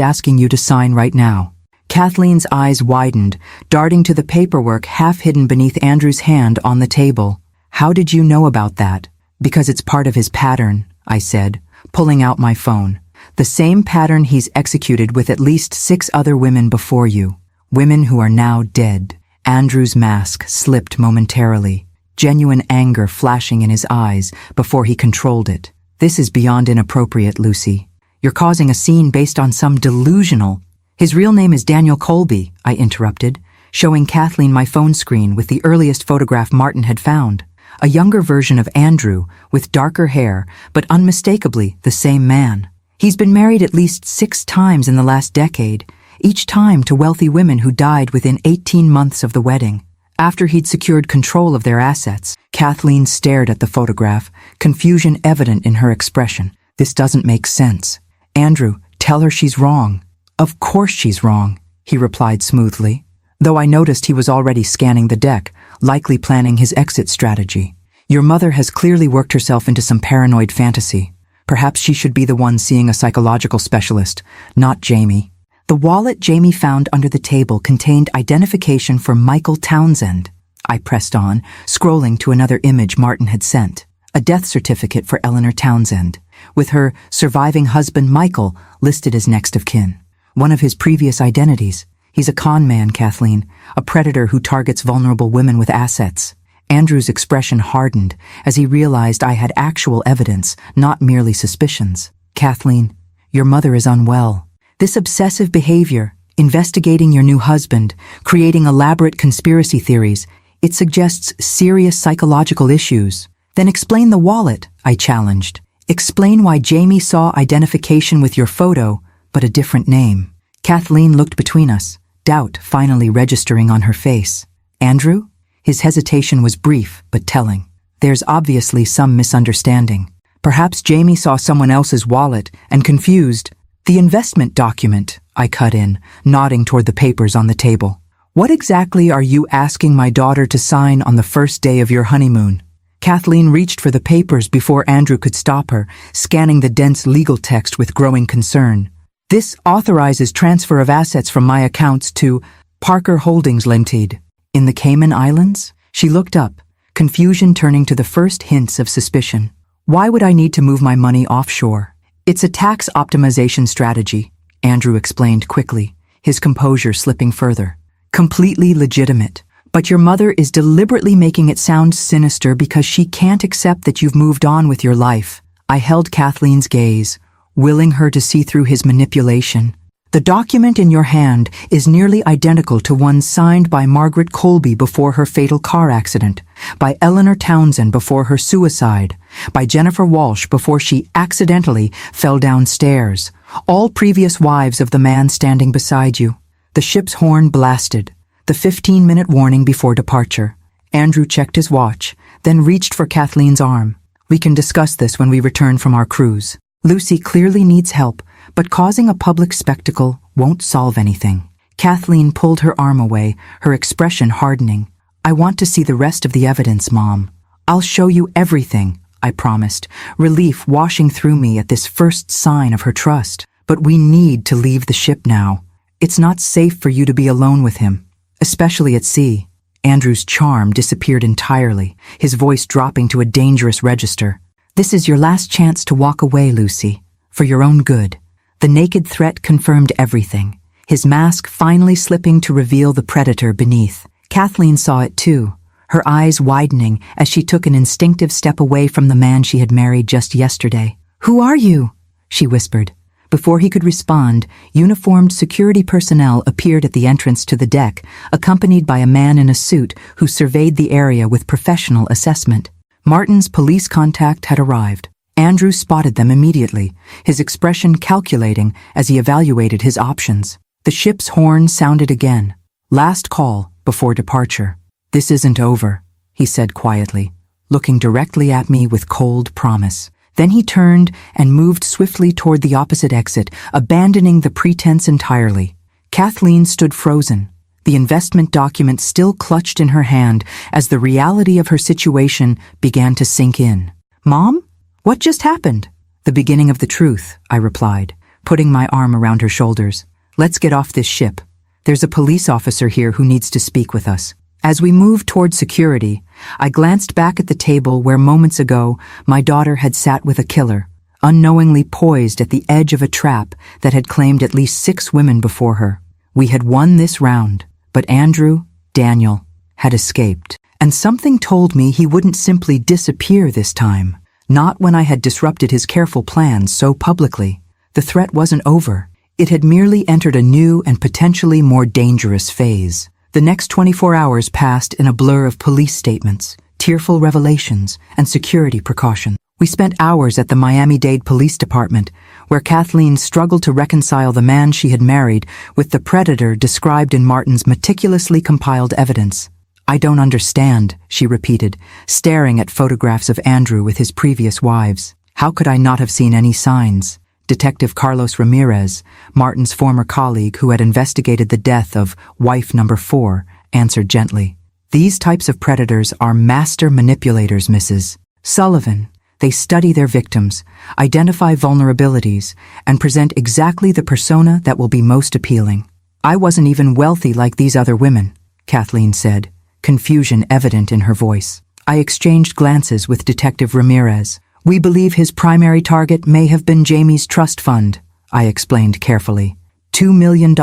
S1: asking you to sign right now. Kathleen's eyes widened, darting to the paperwork half hidden beneath Andrew's hand on the table. How did you know about that? Because it's part of his pattern, I said, pulling out my phone. The same pattern he's executed with at least 6 other women before you. Women who are now dead. Andrew's mask slipped momentarily, genuine anger flashing in his eyes before he controlled it. This is beyond inappropriate, Lucy. You're causing a scene based on some delusional... His real name is Daniel Colby, I interrupted, showing Kathleen my phone screen with the earliest photograph Martin had found. A younger version of Andrew, with darker hair, but unmistakably the same man. He's been married at least 6 times in the last decade, each time to wealthy women who died within 18 months of the wedding. After he'd secured control of their assets, Kathleen stared at the photograph, confusion evident in her expression. This doesn't make sense. Andrew, tell her she's wrong. Of course she's wrong, he replied smoothly, though I noticed he was already scanning the deck, likely planning his exit strategy. Your mother has clearly worked herself into some paranoid fantasy. Perhaps she should be the one seeing a psychological specialist, not Jamie. The wallet Jamie found under the table contained identification for Michael Townsend. I pressed on, scrolling to another image Martin had sent. A death certificate for Eleanor Townsend, with her surviving husband Michael listed as next of kin. One of his previous identities. He's a con man, Kathleen, a predator who targets vulnerable women with assets. Andrew's expression hardened as he realized I had actual evidence, not merely suspicions. Kathleen, your mother is unwell. This obsessive behavior, investigating your new husband, creating elaborate conspiracy theories, it suggests serious psychological issues. Then explain the wallet, I challenged. Explain why Jamie saw identification with your photo, but a different name. Kathleen looked between us, doubt finally registering on her face. Andrew? His hesitation was brief, but telling. There's obviously some misunderstanding. Perhaps Jamie saw someone else's wallet and confused. The investment document, I cut in, nodding toward the papers on the table. What exactly are you asking my daughter to sign on the first day of your honeymoon? Kathleen reached for the papers before Andrew could stop her, scanning the dense legal text with growing concern. This authorizes transfer of assets from my accounts to Parker Holdings Limited. In the Cayman Islands? She looked up, confusion turning to the first hints of suspicion. Why would I need to move my money offshore? It's a tax optimization strategy, Andrew explained quickly, his composure slipping further. Completely legitimate. But your mother is deliberately making it sound sinister because she can't accept that you've moved on with your life. I held Kathleen's gaze, willing her to see through his manipulation. The document in your hand is nearly identical to one signed by Margaret Colby before her fatal car accident, by Eleanor Townsend before her suicide, by Jennifer Walsh before she accidentally fell downstairs, all previous wives of the man standing beside you. The ship's horn blasted, the 15-minute warning before departure. Andrew checked his watch, then reached for Kathleen's arm. We can discuss this when we return from our cruise. Lucy clearly needs help, but causing a public spectacle won't solve anything. Kathleen pulled her arm away, her expression hardening. I want to see the rest of the evidence, Mom. I'll show you everything, I promised, relief washing through me at this first sign of her trust. But we need to leave the ship now. It's not safe for you to be alone with him, especially at sea. Andrew's charm disappeared entirely, his voice dropping to a dangerous register. This is your last chance to walk away, Lucy, for your own good. The naked threat confirmed everything. his mask finally slipping to reveal the predator beneath. Kathleen saw it too, her eyes widening as she took an instinctive step away from the man she had married just yesterday. "Who are you?" she whispered. Before he could respond, uniformed security personnel appeared at the entrance to the deck, accompanied by a man in a suit who surveyed the area with professional assessment. Martin's police contact had arrived. Andrew spotted them immediately, his expression calculating as he evaluated his options. The ship's horn sounded again. Last call before departure. "This isn't over," he said quietly, looking directly at me with cold promise. Then he turned and moved swiftly toward the opposite exit, abandoning the pretense entirely. Kathleen stood frozen, the investment document still clutched in her hand as the reality of her situation began to sink in. "Mom? What just happened?" "The beginning of the truth," I replied, putting my arm around her shoulders. "Let's get off this ship. There's a police officer here who needs to speak with us." As we moved toward security, I glanced back at the table where moments ago my daughter had sat with a killer, unknowingly poised at the edge of a trap that had claimed at least 6 women before her. We had won this round, but Andrew, Daniel, had escaped. And something told me he wouldn't simply disappear this time, not when I had disrupted his careful plans so publicly. The threat wasn't over. It had merely entered a new and potentially more dangerous phase. The next 24 hours passed in a blur of police statements, tearful revelations, and security precautions. We spent hours at the Miami-Dade Police Department, where Kathleen struggled to reconcile the man she had married with the predator described in Martin's meticulously compiled evidence. "I don't understand," she repeated, staring at photographs of Andrew with his previous wives. "How could I not have seen any signs?" Detective Carlos Ramirez, Martin's former colleague who had investigated the death of wife number 4, answered gently. "These types of predators are master manipulators, Mrs. Sullivan. They study their victims, identify vulnerabilities, and present exactly the persona that will be most appealing." "I wasn't even wealthy like these other women," Kathleen said, confusion evident in her voice. I exchanged glances with Detective Ramirez. "We believe his primary target may have been Jamie's trust fund," I explained carefully. $2 million,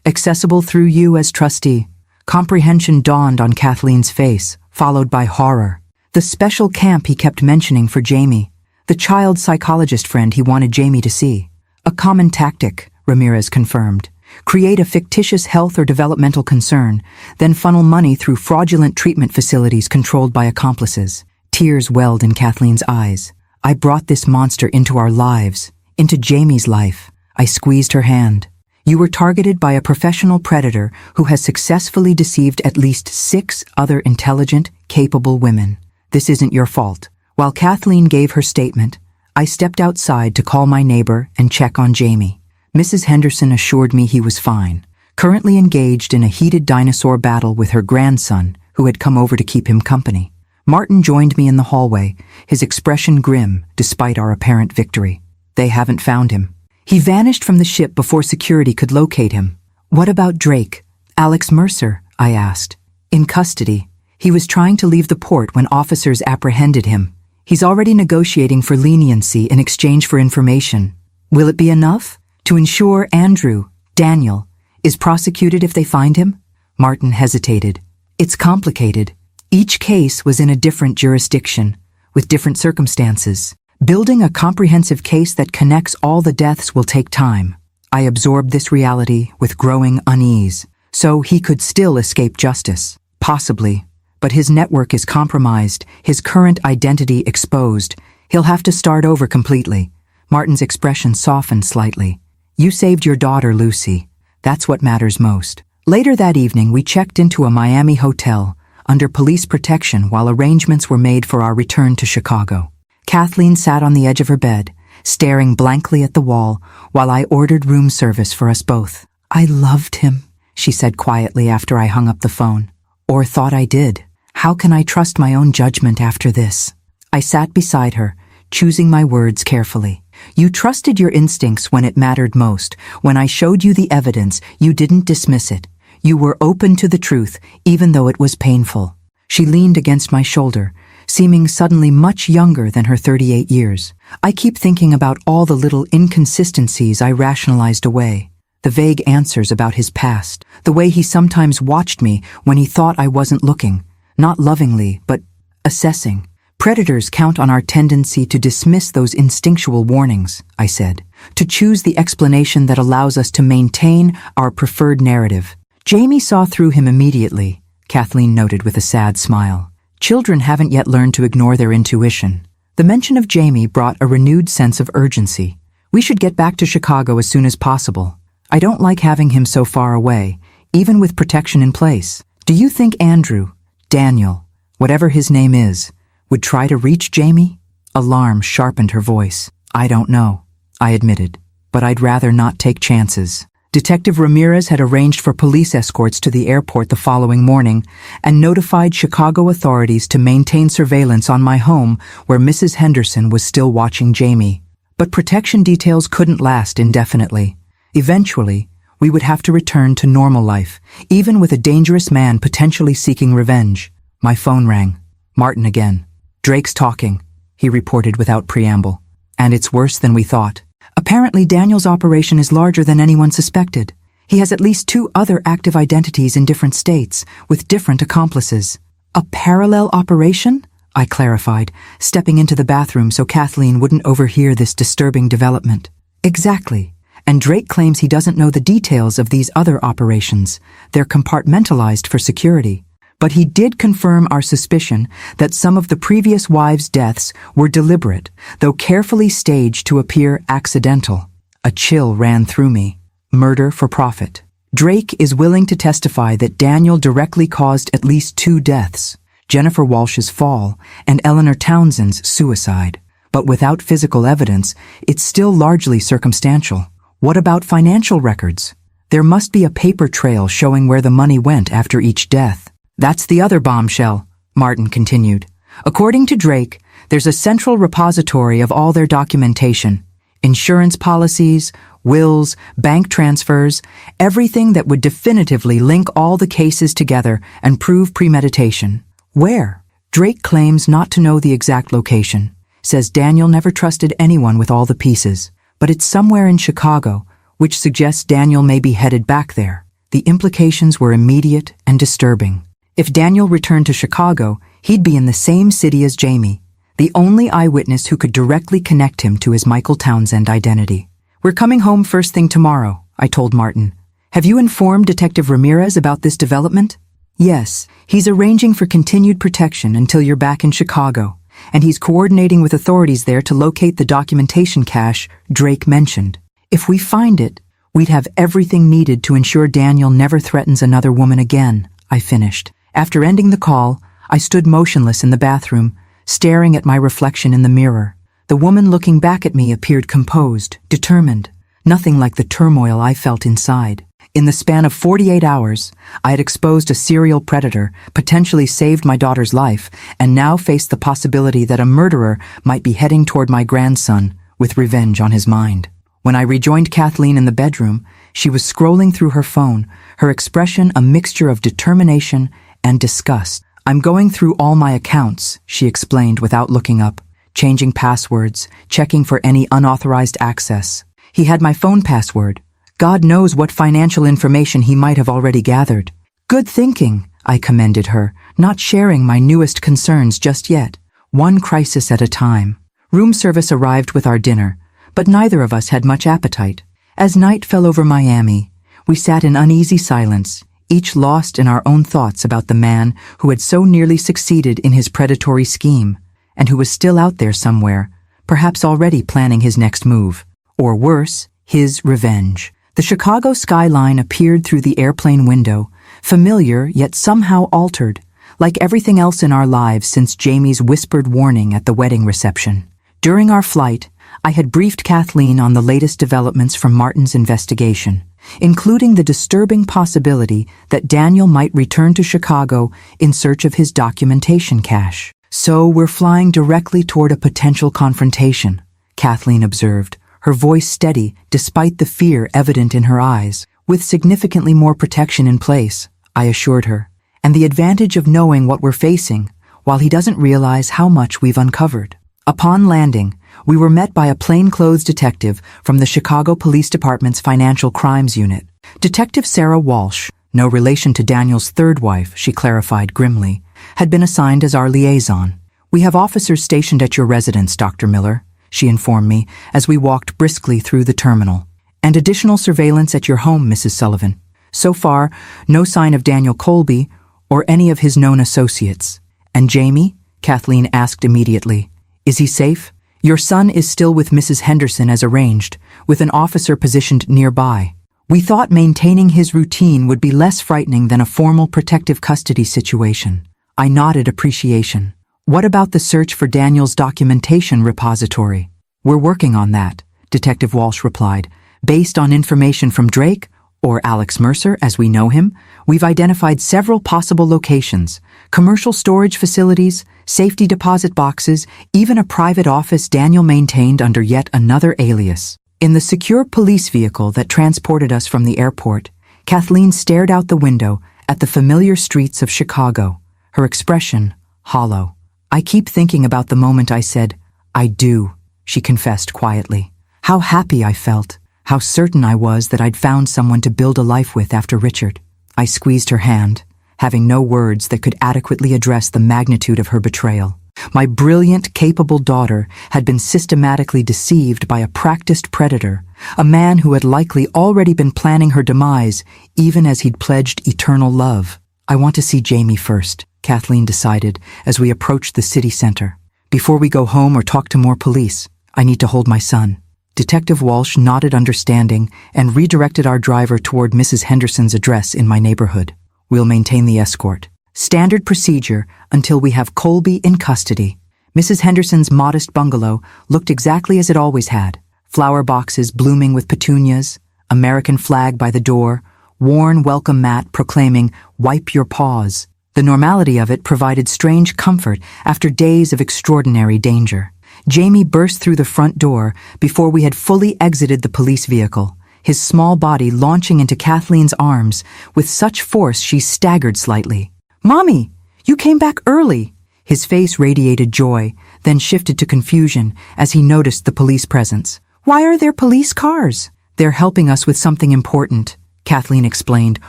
S1: accessible through you as trustee. Comprehension dawned on Kathleen's face, followed by horror. The special camp he kept mentioning for Jamie. The child psychologist friend he wanted Jamie to see. "A common tactic," Ramirez confirmed. "Create a fictitious health or developmental concern, then funnel money through fraudulent treatment facilities controlled by accomplices." Tears welled in Kathleen's eyes. "I brought this monster into our lives, into Jamie's life." I squeezed her hand. "You were targeted by a professional predator who has successfully deceived at least 6 other intelligent, capable women. This isn't your fault." While Kathleen gave her statement, I stepped outside to call my neighbor and check on Jamie. Mrs. Henderson assured me he was fine, currently engaged in a heated dinosaur battle with her grandson, who had come over to keep him company. Martin joined me in the hallway, his expression grim despite our apparent victory. "They haven't found him. He vanished from the ship before security could locate him." "What about Drake? Alex Mercer?" I asked. "In custody. He was trying to leave the port when officers apprehended him. He's already negotiating for leniency in exchange for information. Will it be enough to ensure Andrew, Daniel, is prosecuted if they find him?" Martin hesitated. "It's complicated. Each case was in a different jurisdiction, with different circumstances. Building a comprehensive case that connects all the deaths will take time." I absorbed this reality with growing unease. So he could still escape justice. Possibly. But his network is compromised, his current identity exposed. He'll have to start over completely. Martin's expression softened slightly. "You saved your daughter, Lucy. That's what matters most." Later that evening, we checked into a Miami hotel, under police protection while arrangements were made for our return to Chicago. Kathleen sat on the edge of her bed, staring blankly at the wall while I ordered room service for us both. "I loved him," she said quietly after I hung up the phone. Or thought I did. How can I trust my own judgment after this? I sat beside her, choosing my words carefully. "You trusted your instincts when it mattered most. When I showed you the evidence, you didn't dismiss it. You were open to the truth, even though it was painful." She leaned against my shoulder, seeming suddenly much younger than her 38 years. "I keep thinking about all the little inconsistencies I rationalized away. The vague answers about his past, the way he sometimes watched me when he thought I wasn't looking, not lovingly, but assessing. Predators count on our tendency to dismiss those instinctual warnings, I said, to choose the explanation that allows us to maintain our preferred narrative. Jamie saw through him immediately, Kathleen noted with a sad smile. Children haven't yet learned to ignore their intuition. The mention of Jamie brought a renewed sense of urgency. We should get back to Chicago as soon as possible. I don't like having him so far away, even with protection in place. Do you think Andrew, Daniel, whatever his name is, would try to reach Jamie? Alarm sharpened her voice. I don't know, I admitted, but I'd rather not take chances. Detective Ramirez had arranged for police escorts to the airport the following morning and notified Chicago authorities to maintain surveillance on my home where Mrs. Henderson was still watching Jamie. But protection details couldn't last indefinitely. Eventually, we would have to return to normal life, even with a dangerous man potentially seeking revenge. My phone rang. Martin again. Drake's talking, he reported without preamble. And it's worse than we thought. Apparently, Daniel's operation is larger than anyone suspected. He has at least 2 other active identities in different states, with different accomplices. A parallel operation? I clarified, stepping into the bathroom so Kathleen wouldn't overhear this disturbing development. Exactly. And Drake claims he doesn't know the details of these other operations. They're compartmentalized for security. But he did confirm our suspicion that some of the previous wives' deaths were deliberate, though carefully staged to appear accidental. A chill ran through me. Murder for profit. Drake is willing to testify that Daniel directly caused at least 2 deaths, Jennifer Walsh's fall and Eleanor Townsend's suicide. But without physical evidence, it's still largely circumstantial. What about financial records? There must be a paper trail showing where the money went after each death. That's the other bombshell, Martin continued. According to Drake, there's a central repository of all their documentation. Insurance policies, wills, bank transfers, everything that would definitively link all the cases together and prove premeditation. Where? Drake claims not to know the exact location, says Daniel never trusted anyone with all the pieces, but it's somewhere in Chicago, which suggests Daniel may be headed back there. The implications were immediate and disturbing. If Daniel returned to Chicago, he'd be in the same city as Jamie, the only eyewitness who could directly connect him to his Michael Townsend identity. We're coming home first thing tomorrow, I told Martin. Have you informed Detective Ramirez about this development? Yes, he's arranging for continued protection until you're back in Chicago, and he's coordinating with authorities there to locate the documentation cache Drake mentioned. If we find it, we'd have everything needed to ensure Daniel never threatens another woman again, I finished. After ending the call, I stood motionless in the bathroom, staring at my reflection in the mirror. The woman looking back at me appeared composed, determined, nothing like the turmoil I felt inside. In the span of 48 hours, I had exposed a serial predator, potentially saved my daughter's life, and now faced the possibility that a murderer might be heading toward my grandson, with revenge on his mind. When I rejoined Kathleen in the bedroom, she was scrolling through her phone, her expression a mixture of determination and disgust. I'm going through all my accounts, she explained without looking up, changing passwords, checking for any unauthorized access. He had my phone password. God knows what financial information he might have already gathered. Good thinking, I commended her, not sharing my newest concerns just yet. One crisis at a time. Room service arrived with our dinner, but neither of us had much appetite. As night fell over Miami, we sat in uneasy silence, each lost in our own thoughts about the man who had so nearly succeeded in his predatory scheme, and who was still out there somewhere, perhaps already planning his next move. Or worse, his revenge. The Chicago skyline appeared through the airplane window, familiar yet somehow altered, like everything else in our lives since Jamie's whispered warning at the wedding reception. During our flight, I had briefed Kathleen on the latest developments from Martin's investigation, including the disturbing possibility that Daniel might return to Chicago in search of his documentation cache. So we're flying directly toward a potential confrontation, Kathleen observed, her voice steady despite the fear evident in her eyes. With significantly more protection in place, I assured her, and the advantage of knowing what we're facing, while he doesn't realize how much we've uncovered. Upon landing, We were met by a plainclothes detective from the Chicago Police Department's Financial Crimes Unit. Detective Sarah Walsh, no relation to Daniel's third wife, she clarified grimly, had been assigned as our liaison. "We have officers stationed at your residence, Dr. Miller," she informed me as we walked briskly through the terminal. "And additional surveillance at your home, Mrs. Sullivan. So far, no sign of Daniel Colby or any of his known associates." "And Jamie?" Kathleen asked immediately. "Is he safe?" "Your son is still with Mrs. Henderson as arranged, with an officer positioned nearby. We thought maintaining his routine would be less frightening than a formal protective custody situation." I nodded appreciation. "What about the search for Daniel's documentation repository?" "We're working on that," Detective Walsh replied. "Based on information from Drake, or Alex Mercer as we know him, we've identified several possible locations: commercial storage facilities, safety deposit boxes, even a private office Daniel maintained under yet another alias. In the secure police vehicle that transported us from the airport, Kathleen stared out the window at the familiar streets of Chicago, her expression hollow. "I keep thinking about the moment I said, 'I do,'" she confessed quietly. "How happy I felt. How certain I was that I'd found someone to build a life with after Richard." I squeezed her hand, having no words that could adequately address the magnitude of her betrayal. My brilliant, capable daughter had been systematically deceived by a practiced predator, a man who had likely already been planning her demise, even as he'd pledged eternal love. "I want to see Jamie first," Kathleen decided as we approached the city center. "Before we go home or talk to more police, I need to hold my son." Detective Walsh nodded understanding and redirected our driver toward Mrs. Henderson's address in my neighborhood. "We'll maintain the escort. Standard procedure until we have Colby in custody." Mrs. Henderson's modest bungalow looked exactly as it always had. Flower boxes blooming with petunias, American flag by the door, worn welcome mat proclaiming, "Wipe your paws." The normality of it provided strange comfort after days of extraordinary danger. Jamie burst through the front door before we had fully exited the police vehicle, his small body launching into Kathleen's arms with such force she staggered slightly. "Mommy, you came back early!" His face radiated joy, then shifted to confusion as he noticed the police presence. "Why are there police cars?" "They're helping us with something important," Kathleen explained,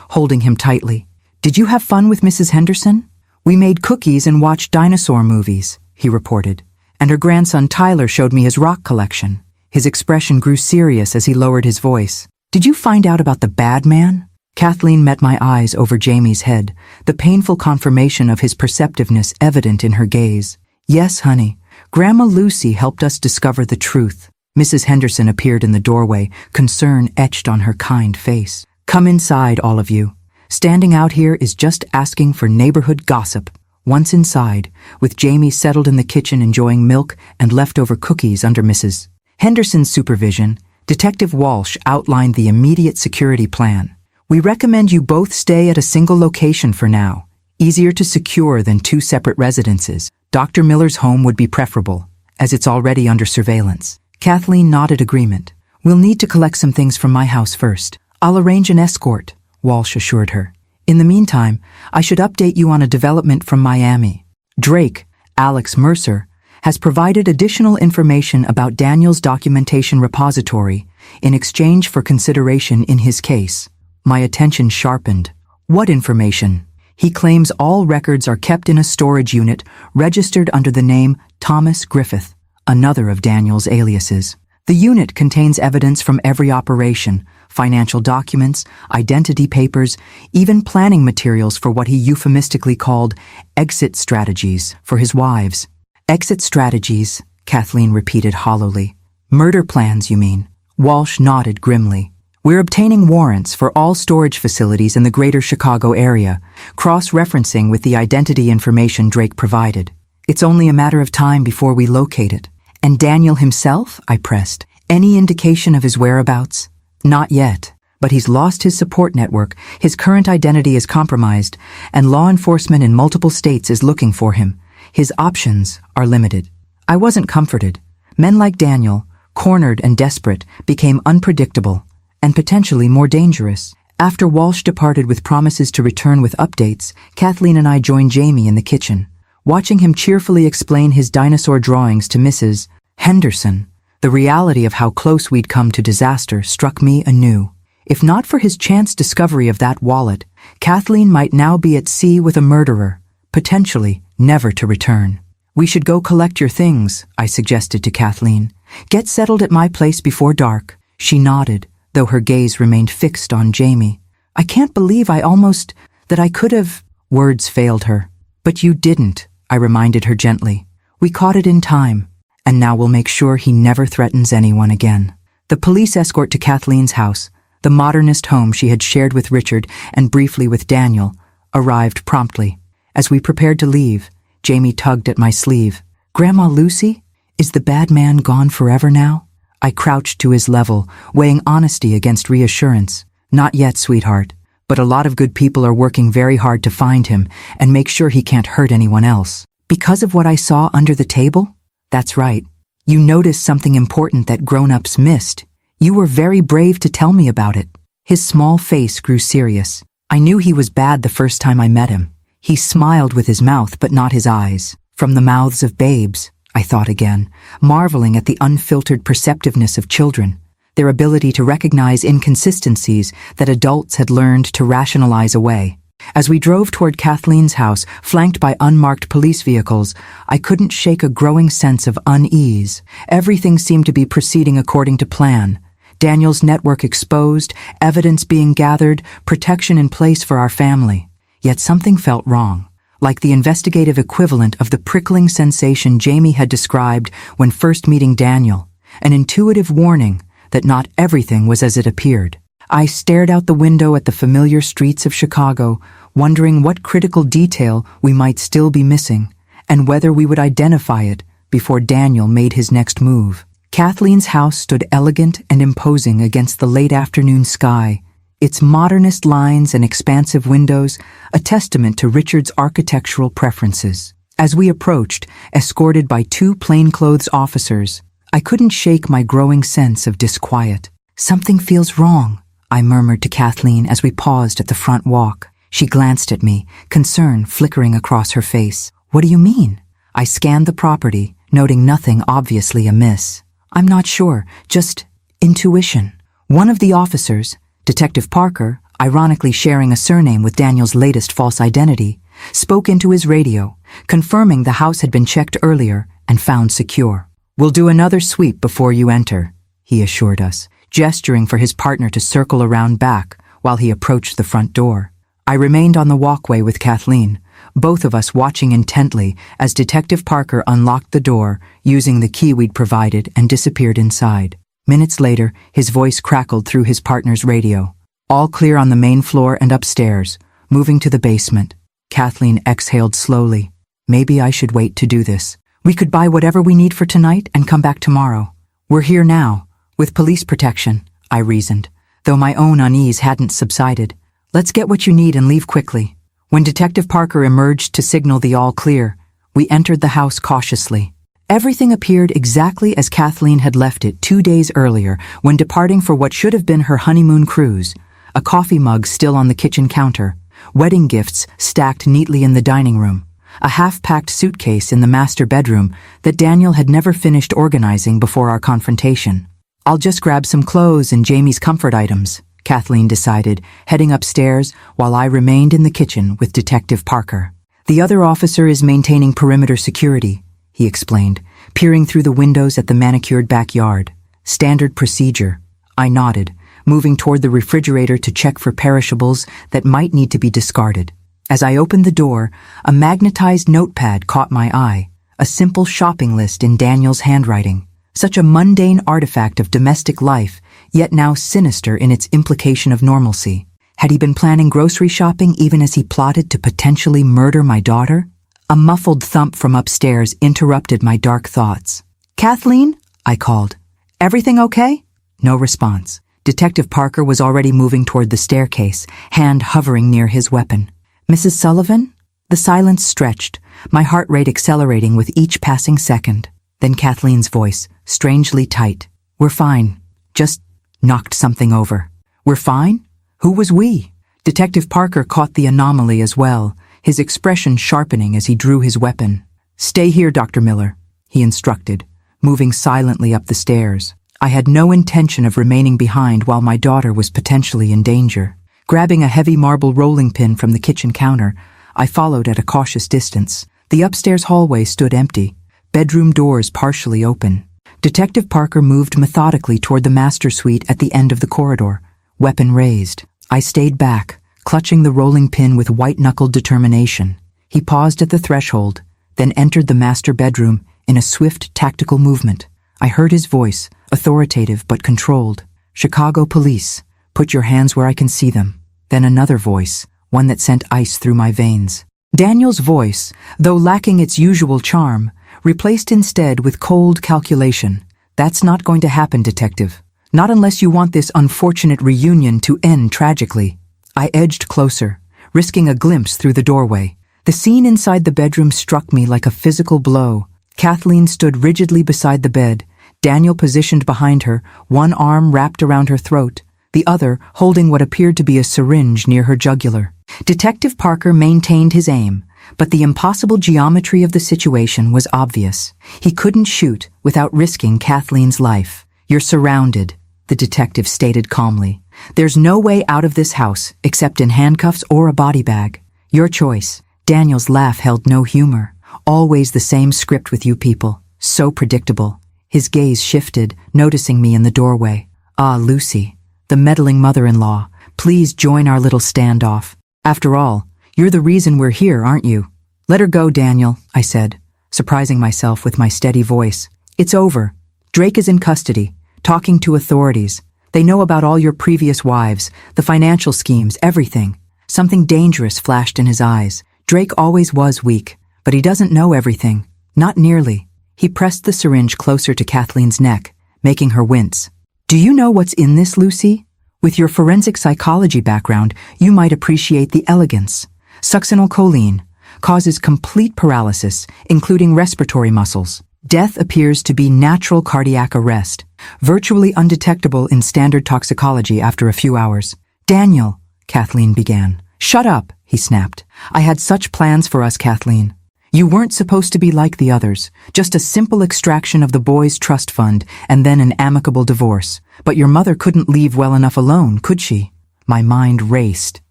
S1: holding him tightly. "Did you have fun with Mrs. Henderson?" "We made cookies and watched dinosaur movies," he reported. "And her grandson Tyler showed me his rock collection." His expression grew serious as he lowered his voice. "Did you find out about the bad man?" Kathleen met my eyes over Jamie's head, the painful confirmation of his perceptiveness evident in her gaze. "Yes, honey. Grandma Lucy helped us discover the truth." Mrs. Henderson appeared in the doorway, concern etched on her kind face. "Come inside, all of you. Standing out here is just asking for neighborhood gossip." Once inside, with Jamie settled in the kitchen enjoying milk and leftover cookies under Mrs. Henderson's supervision, Detective Walsh outlined the immediate security plan. "We recommend you both stay at a single location for now. Easier to secure than two separate residences. Dr. Miller's home would be preferable, as it's already under surveillance." Kathleen nodded agreement. "We'll need to collect some things from my house first. I'll arrange an escort," Walsh assured her. "In the meantime, I should update you on a development from Miami. Drake, Alex Mercer, has provided additional information about Daniel's documentation repository in exchange for consideration in his case." My attention sharpened. "What information?" "He claims all records are kept in a storage unit registered under the name Thomas Griffith, another of Daniel's aliases. The unit contains evidence from every operation, financial documents, identity papers, even planning materials for what he euphemistically called exit strategies for his wives." "Exit strategies," Kathleen repeated hollowly. "Murder plans, you mean?" Walsh nodded grimly. "We're obtaining warrants for all storage facilities in the greater Chicago area, cross-referencing with the identity information Drake provided. It's only a matter of time before we locate it." "And Daniel himself?" I pressed. "Any indication of his whereabouts?" "Not yet, but he's lost his support network, his current identity is compromised, and law enforcement in multiple states is looking for him. His options are limited." I wasn't comforted. Men like Daniel, cornered and desperate, became unpredictable and potentially more dangerous. After Walsh departed with promises to return with updates, Kathleen and I joined Jamie in the kitchen. Watching him cheerfully explain his dinosaur drawings to Mrs. Henderson, the reality of how close we'd come to disaster struck me anew. If not for his chance discovery of that wallet, Kathleen might now be at sea with a murderer, potentially never to return. "We should go collect your things," I suggested to Kathleen. "Get settled at my place before dark." She nodded, though her gaze remained fixed on Jamie. "I can't believe that I could have—" Words failed her. "But you didn't," I reminded her gently. "We caught it in time, and now we'll make sure he never threatens anyone again." The police escort to Kathleen's house, the modernist home she had shared with Richard and briefly with Daniel, arrived promptly. As we prepared to leave, Jamie tugged at my sleeve. "Grandma Lucy? Is the bad man gone forever now?" I crouched to his level, weighing honesty against reassurance. "Not yet, sweetheart, but a lot of good people are working very hard to find him and make sure he can't hurt anyone else." "Because of what I saw under the table?" "That's right. You noticed something important that grown-ups missed. You were very brave to tell me about it." His small face grew serious. I knew he was bad the first time I met him. He smiled with his mouth but not his eyes. From the mouths of babes, I thought again, marveling at the unfiltered perceptiveness of children, their ability to recognize inconsistencies that adults had learned to rationalize away. As we drove toward Kathleen's house, flanked by unmarked police vehicles, I couldn't shake a growing sense of unease. Everything seemed to be proceeding according to plan. Daniel's network exposed, evidence being gathered, protection in place for our family. Yet something felt wrong, like the investigative equivalent of the prickling sensation Jamie had described when first meeting Daniel, an intuitive warning that not everything was as it appeared. I stared out the window at the familiar streets of Chicago, wondering what critical detail we might still be missing, and whether we would identify it before Daniel made his next move. Kathleen's house stood elegant and imposing against the late afternoon sky, its modernist lines and expansive windows a testament to Richard's architectural preferences. As we approached, escorted by two plainclothes officers, I couldn't shake my growing sense of disquiet. "Something feels wrong," I murmured to Kathleen as we paused at the front walk. She glanced at me, concern flickering across her face. "What do you mean?" I scanned the property, noting nothing obviously amiss. "I'm not sure, just intuition." One of the officers, Detective Parker, ironically sharing a surname with Daniel's latest false identity, spoke into his radio, confirming the house had been checked earlier and found secure. "We'll do another sweep before you enter," he assured us, gesturing for his partner to circle around back while he approached the front door. I remained on the walkway with Kathleen, both of us watching intently as Detective Parker unlocked the door using the key we'd provided and disappeared inside. Minutes later, his voice crackled through his partner's radio. "All clear on the main floor and upstairs, moving to the basement." Kathleen exhaled slowly. "Maybe I should wait to do this. We could buy whatever we need for tonight and come back tomorrow. We're here now, with police protection," I reasoned, though my own unease hadn't subsided. "Let's get what you need and leave quickly." When Detective Parker emerged to signal the all clear, we entered the house cautiously. Everything appeared exactly as Kathleen had left it 2 days earlier when departing for what should have been her honeymoon cruise. A coffee mug still on the kitchen counter, wedding gifts stacked neatly in the dining room, a half-packed suitcase in the master bedroom that Daniel had never finished organizing before our confrontation. "I'll just grab some clothes and Jamie's comfort items," Kathleen decided, heading upstairs while I remained in the kitchen with Detective Parker. "The other officer is maintaining perimeter security," he explained, peering through the windows at the manicured backyard. "Standard procedure." I nodded, moving toward the refrigerator to check for perishables that might need to be discarded. As I opened the door, a magnetized notepad caught my eye, a simple shopping list in Daniel's handwriting. Such a mundane artifact of domestic life, yet now sinister in its implication of normalcy. Had he been planning grocery shopping even as he plotted to potentially murder my daughter? A muffled thump from upstairs interrupted my dark thoughts. "Kathleen?" I called. "Everything okay?" No response. Detective Parker was already moving toward the staircase, hand hovering near his weapon. "Mrs. Sullivan?" The silence stretched, my heart rate accelerating with each passing second. Then Kathleen's voice, strangely tight. "We're fine. Just knocked something over." "We're fine? Who was we?" Detective Parker caught the anomaly as well, his expression sharpening as he drew his weapon. "Stay here, Dr. Miller," he instructed, moving silently up the stairs. I had no intention of remaining behind while my daughter was potentially in danger. Grabbing a heavy marble rolling pin from the kitchen counter, I followed at a cautious distance. The upstairs hallway stood empty, bedroom doors partially open. Detective Parker moved methodically toward the master suite at the end of the corridor, weapon raised. I stayed back, clutching the rolling pin with white-knuckled determination. He paused at the threshold, then entered the master bedroom in a swift, tactical movement. I heard his voice, authoritative but controlled. "Chicago police, put your hands where I can see them." Then another voice, one that sent ice through my veins. Daniel's voice, though lacking its usual charm, replaced instead with cold calculation. "That's not going to happen, detective. Not unless you want this unfortunate reunion to end tragically." I edged closer, risking a glimpse through the doorway. The scene inside the bedroom struck me like a physical blow. Kathleen stood rigidly beside the bed, Daniel positioned behind her, one arm wrapped around her throat, the other holding what appeared to be a syringe near her jugular. Detective Parker maintained his aim, but the impossible geometry of the situation was obvious. He couldn't shoot without risking Kathleen's life. "You're surrounded," the detective stated calmly. "There's no way out of this house except in handcuffs or a body bag. Your choice." Daniel's laugh held no humor. "Always the same script with you people. So predictable." His gaze shifted, noticing me in the doorway. "Ah, Lucy, the meddling mother-in-law, please join our little standoff. After all, you're the reason we're here, aren't you?" "Let her go, Daniel," I said, surprising myself with my steady voice. "It's over. Drake is in custody, talking to authorities. They know about all your previous wives, the financial schemes, everything." Something dangerous flashed in his eyes. Drake always was weak, but he doesn't know everything. Not nearly. He pressed the syringe closer to Kathleen's neck, making her wince. "Do you know what's in this, Lucy? With your forensic psychology background, you might appreciate the elegance. Succinylcholine causes complete paralysis, including respiratory muscles. Death appears to be natural cardiac arrest, virtually undetectable in standard toxicology after a few hours." "Daniel," Kathleen began. "Shut up," he snapped. "I had such plans for us, Kathleen. You weren't supposed to be like the others, just a simple extraction of the boys' trust fund and then an amicable divorce. But your mother couldn't leave well enough alone, could she?" My mind raced,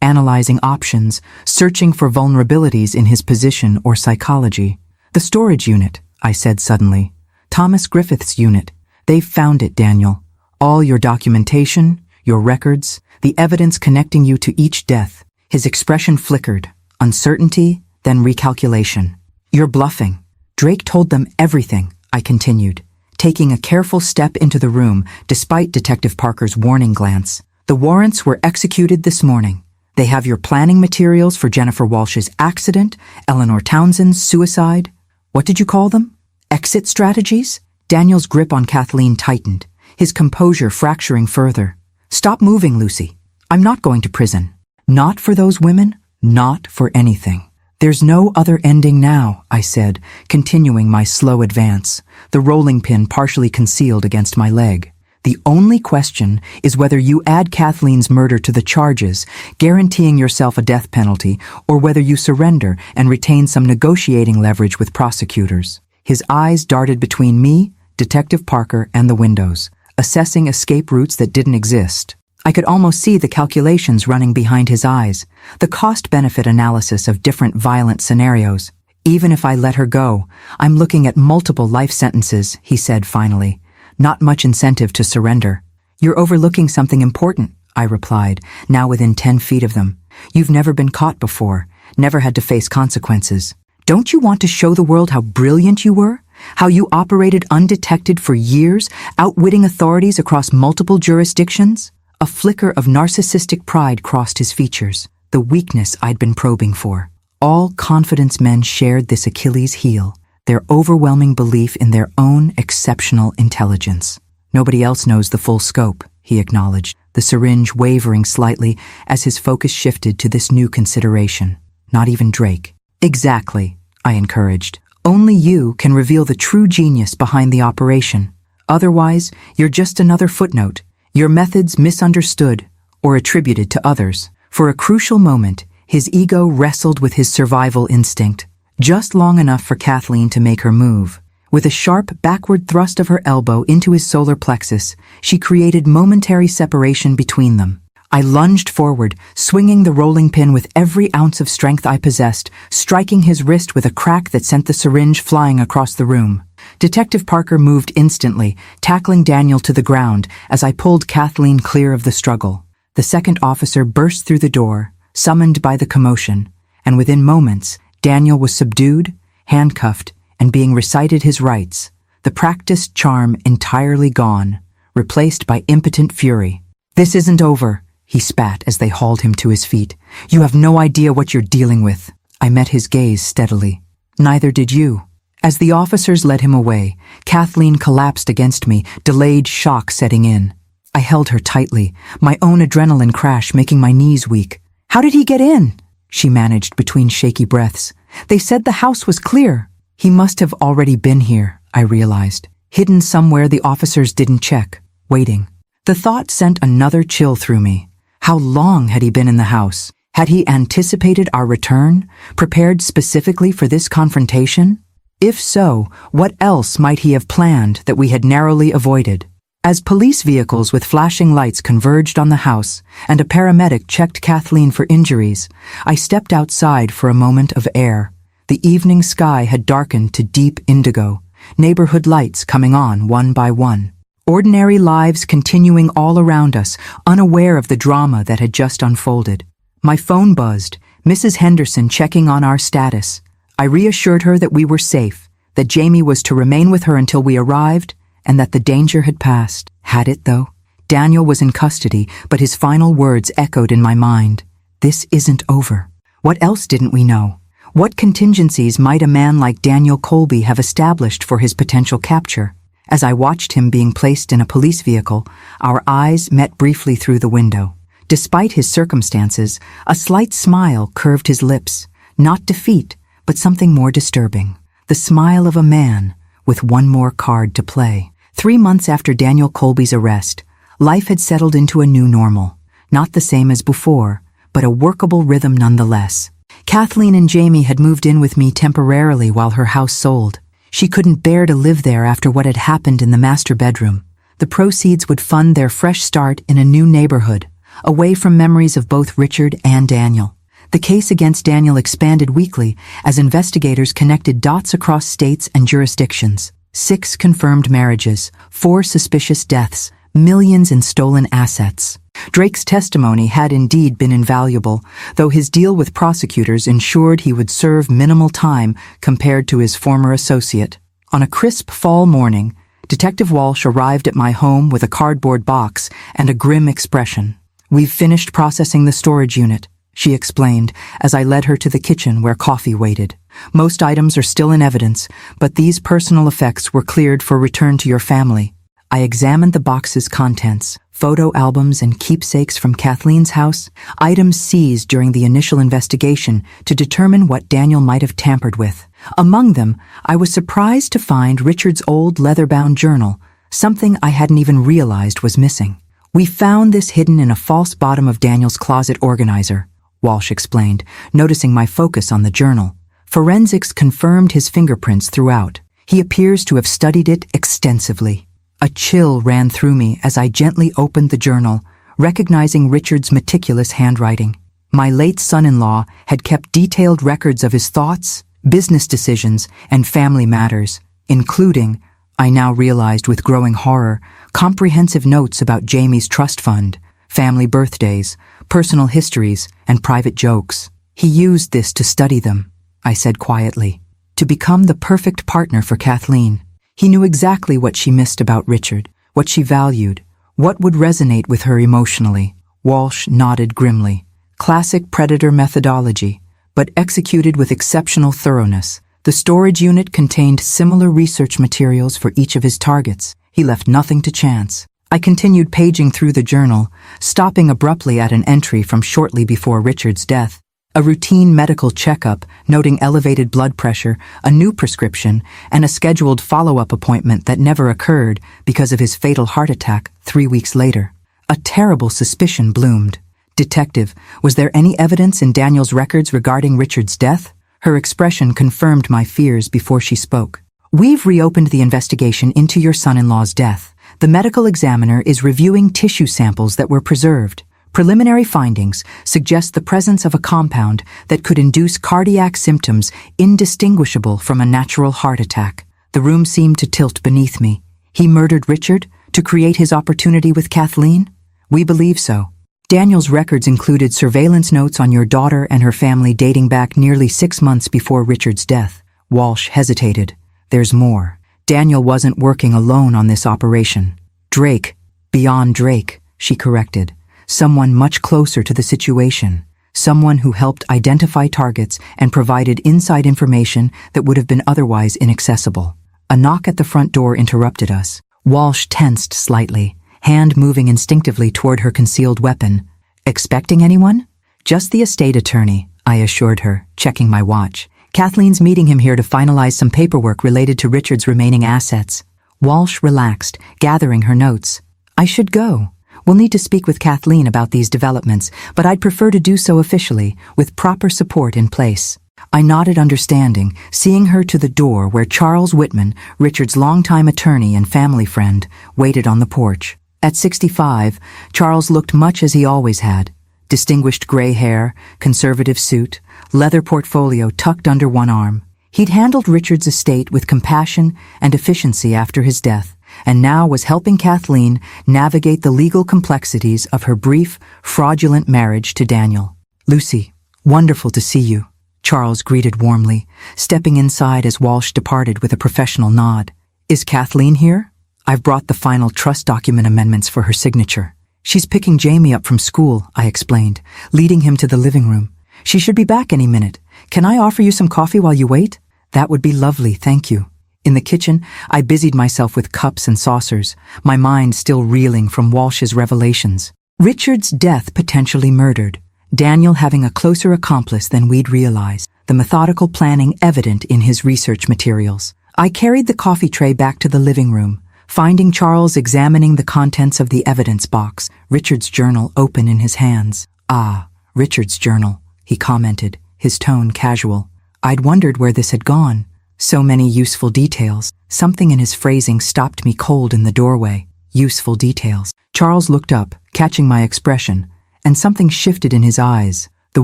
S1: analyzing options, searching for vulnerabilities in his position or psychology. "The storage unit," I said suddenly. "Thomas Griffith's unit. They've found it, Daniel. All your documentation, your records, the evidence connecting you to each death." His expression flickered, uncertainty, then recalculation. "You're bluffing." "Drake told them everything," I continued, taking a careful step into the room despite Detective Parker's warning glance. "The warrants were executed this morning. They have your planning materials for Jennifer Walsh's accident, Eleanor Townsend's suicide. What did you call them? Exit strategies?" Daniel's grip on Kathleen tightened, his composure fracturing further. "Stop moving, Lucy. I'm not going to prison. Not for those women, not for anything." "There's no other ending now," I said, continuing my slow advance, the rolling pin partially concealed against my leg. "The only question is whether you add Kathleen's murder to the charges, guaranteeing yourself a death penalty, or whether you surrender and retain some negotiating leverage with prosecutors." His eyes darted between me, Detective Parker, and the windows, assessing escape routes that didn't exist. I could almost see the calculations running behind his eyes, the cost-benefit analysis of different violent scenarios. "Even if I let her go, I'm looking at multiple life sentences," he said finally. "Not much incentive to surrender." "You're overlooking something important," I replied, now within 10 feet of them. "You've never been caught before, never had to face consequences. Don't you want to show the world how brilliant you were? How you operated undetected for years, outwitting authorities across multiple jurisdictions?" A flicker of narcissistic pride crossed his features, the weakness I'd been probing for. All confidence men shared this Achilles heel, their overwhelming belief in their own exceptional intelligence. "Nobody else knows the full scope," he acknowledged, the syringe wavering slightly as his focus shifted to this new consideration. "Not even Drake." "Exactly," I encouraged. "Only you can reveal the true genius behind the operation. Otherwise, you're just another footnote. Your methods misunderstood or attributed to others." For a crucial moment, his ego wrestled with his survival instinct, just long enough for Kathleen to make her move. With a sharp backward thrust of her elbow into his solar plexus, she created momentary separation between them. I lunged forward, swinging the rolling pin with every ounce of strength I possessed, striking his wrist with a crack that sent the syringe flying across the room. Detective Parker moved instantly, tackling Daniel to the ground as I pulled Kathleen clear of the struggle. The second officer burst through the door, summoned by the commotion, and within moments, Daniel was subdued, handcuffed, and being recited his rights, the practiced charm entirely gone, replaced by impotent fury. "This isn't over," he spat as they hauled him to his feet. "You have no idea what you're dealing with." I met his gaze steadily. "Neither did you." As the officers led him away, Kathleen collapsed against me, delayed shock setting in. I held her tightly, my own adrenaline crash making my knees weak. "How did he get in?" she managed between shaky breaths. "They said the house was clear." He must have already been here, I realized, hidden somewhere the officers didn't check, waiting. The thought sent another chill through me. How long had he been in the house? Had he anticipated our return, prepared specifically for this confrontation? If so, what else might he have planned that we had narrowly avoided? As police vehicles with flashing lights converged on the house and a paramedic checked Kathleen for injuries, I stepped outside for a moment of air. The evening sky had darkened to deep indigo, neighborhood lights coming on one by one. Ordinary lives continuing all around us, unaware of the drama that had just unfolded. My phone buzzed, Mrs. Henderson checking on our status. I reassured her that we were safe, that Jamie was to remain with her until we arrived, and that the danger had passed. Had it, though? Daniel was in custody, but his final words echoed in my mind. This isn't over. What else didn't we know? What contingencies might a man like Daniel Colby have established for his potential capture? As I watched him being placed in a police vehicle, our eyes met briefly through the window. Despite his circumstances, a slight smile curved his lips. Not defeat, but something more disturbing. The smile of a man with one more card to play. 3 months after Daniel Colby's arrest, life had settled into a new normal. Not the same as before, but a workable rhythm nonetheless. Kathleen and Jamie had moved in with me temporarily while her house sold. She couldn't bear to live there after what had happened in the master bedroom. The proceeds would fund their fresh start in a new neighborhood, away from memories of both Richard and Daniel. The case against Daniel expanded weekly as investigators connected dots across states and jurisdictions. 6 confirmed marriages, 4 suspicious deaths, millions in stolen assets. Drake's testimony had indeed been invaluable, though his deal with prosecutors ensured he would serve minimal time compared to his former associate. On a crisp fall morning, Detective Walsh arrived at my home with a cardboard box and a grim expression. "We've finished processing the storage unit," she explained as I led her to the kitchen where coffee waited. "Most items are still in evidence, but these personal effects were cleared for return to your family." I examined the box's contents, photo albums and keepsakes from Kathleen's house, items seized during the initial investigation to determine what Daniel might have tampered with. Among them, I was surprised to find Richard's old leather-bound journal, something I hadn't even realized was missing. "We found this hidden in a false bottom of Daniel's closet organizer," Walsh explained, noticing my focus on the journal. "Forensics confirmed his fingerprints throughout. He appears to have studied it extensively." A chill ran through me as I gently opened the journal, recognizing Richard's meticulous handwriting. My late son-in-law had kept detailed records of his thoughts, business decisions, and family matters, including, I now realized with growing horror, comprehensive notes about Jamie's trust fund, family birthdays, personal histories, and private jokes. He used this to study them, I said quietly, to become the perfect partner for Kathleen. He knew exactly what she missed about Richard, what she valued, what would resonate with her emotionally. Walsh nodded grimly. Classic predator methodology, but executed with exceptional thoroughness. The storage unit contained similar research materials for each of his targets. He left nothing to chance. I continued paging through the journal, stopping abruptly at an entry from shortly before Richard's death. A routine medical checkup, noting elevated blood pressure, a new prescription, and a scheduled follow-up appointment that never occurred because of his fatal heart attack 3 weeks later. A terrible suspicion bloomed. "Detective, was there any evidence in Daniel's records regarding Richard's death?" Her expression confirmed my fears before she spoke. We've reopened the investigation into your son-in-law's death. The medical examiner is reviewing tissue samples that were preserved. Preliminary findings suggest the presence of a compound that could induce cardiac symptoms indistinguishable from a natural heart attack. The room seemed to tilt beneath me. He murdered Richard to create his opportunity with Kathleen? We believe so. Daniel's records included surveillance notes on your daughter and her family dating back nearly 6 months before Richard's death. Walsh hesitated. There's more. Daniel wasn't working alone on this operation. Drake, beyond Drake, she corrected. Someone much closer to the situation. Someone who helped identify targets and provided inside information that would have been otherwise inaccessible. A knock at the front door interrupted us. Walsh tensed slightly, hand moving instinctively toward her concealed weapon. Expecting anyone? Just the estate attorney, I assured her, checking my watch. Kathleen's meeting him here to finalize some paperwork related to Richard's remaining assets. Walsh relaxed, gathering her notes. I should go. We'll need to speak with Kathleen about these developments, but I'd prefer to do so officially, with proper support in place. I nodded understanding, seeing her to the door where Charles Whitman, Richard's longtime attorney and family friend, waited on the porch. At 65, Charles looked much as he always had. Distinguished gray hair, conservative suit, leather portfolio tucked under one arm. He'd handled Richard's estate with compassion and efficiency after his death, and now was helping Kathleen navigate the legal complexities of her brief, fraudulent marriage to Daniel. Lucy, wonderful to see you, Charles greeted warmly, stepping inside as Walsh departed with a professional nod. Is Kathleen here? I've brought the final trust document amendments for her signature. She's picking Jamie up from school, I explained, leading him to the living room. She should be back any minute. Can I offer you some coffee while you wait? That would be lovely, thank you. In the kitchen, I busied myself with cups and saucers, my mind still reeling from Walsh's revelations. Richard's death potentially murdered, Daniel having a closer accomplice than we'd realize, the methodical planning evident in his research materials. I carried the coffee tray back to the living room, finding Charles examining the contents of the evidence box, Richard's journal open in his hands. Ah, Richard's journal, he commented, his tone casual. I'd wondered where this had gone. So many useful details. Something in his phrasing stopped me cold in the doorway. Useful details. Charles looked up, catching my expression, and something shifted in his eyes, the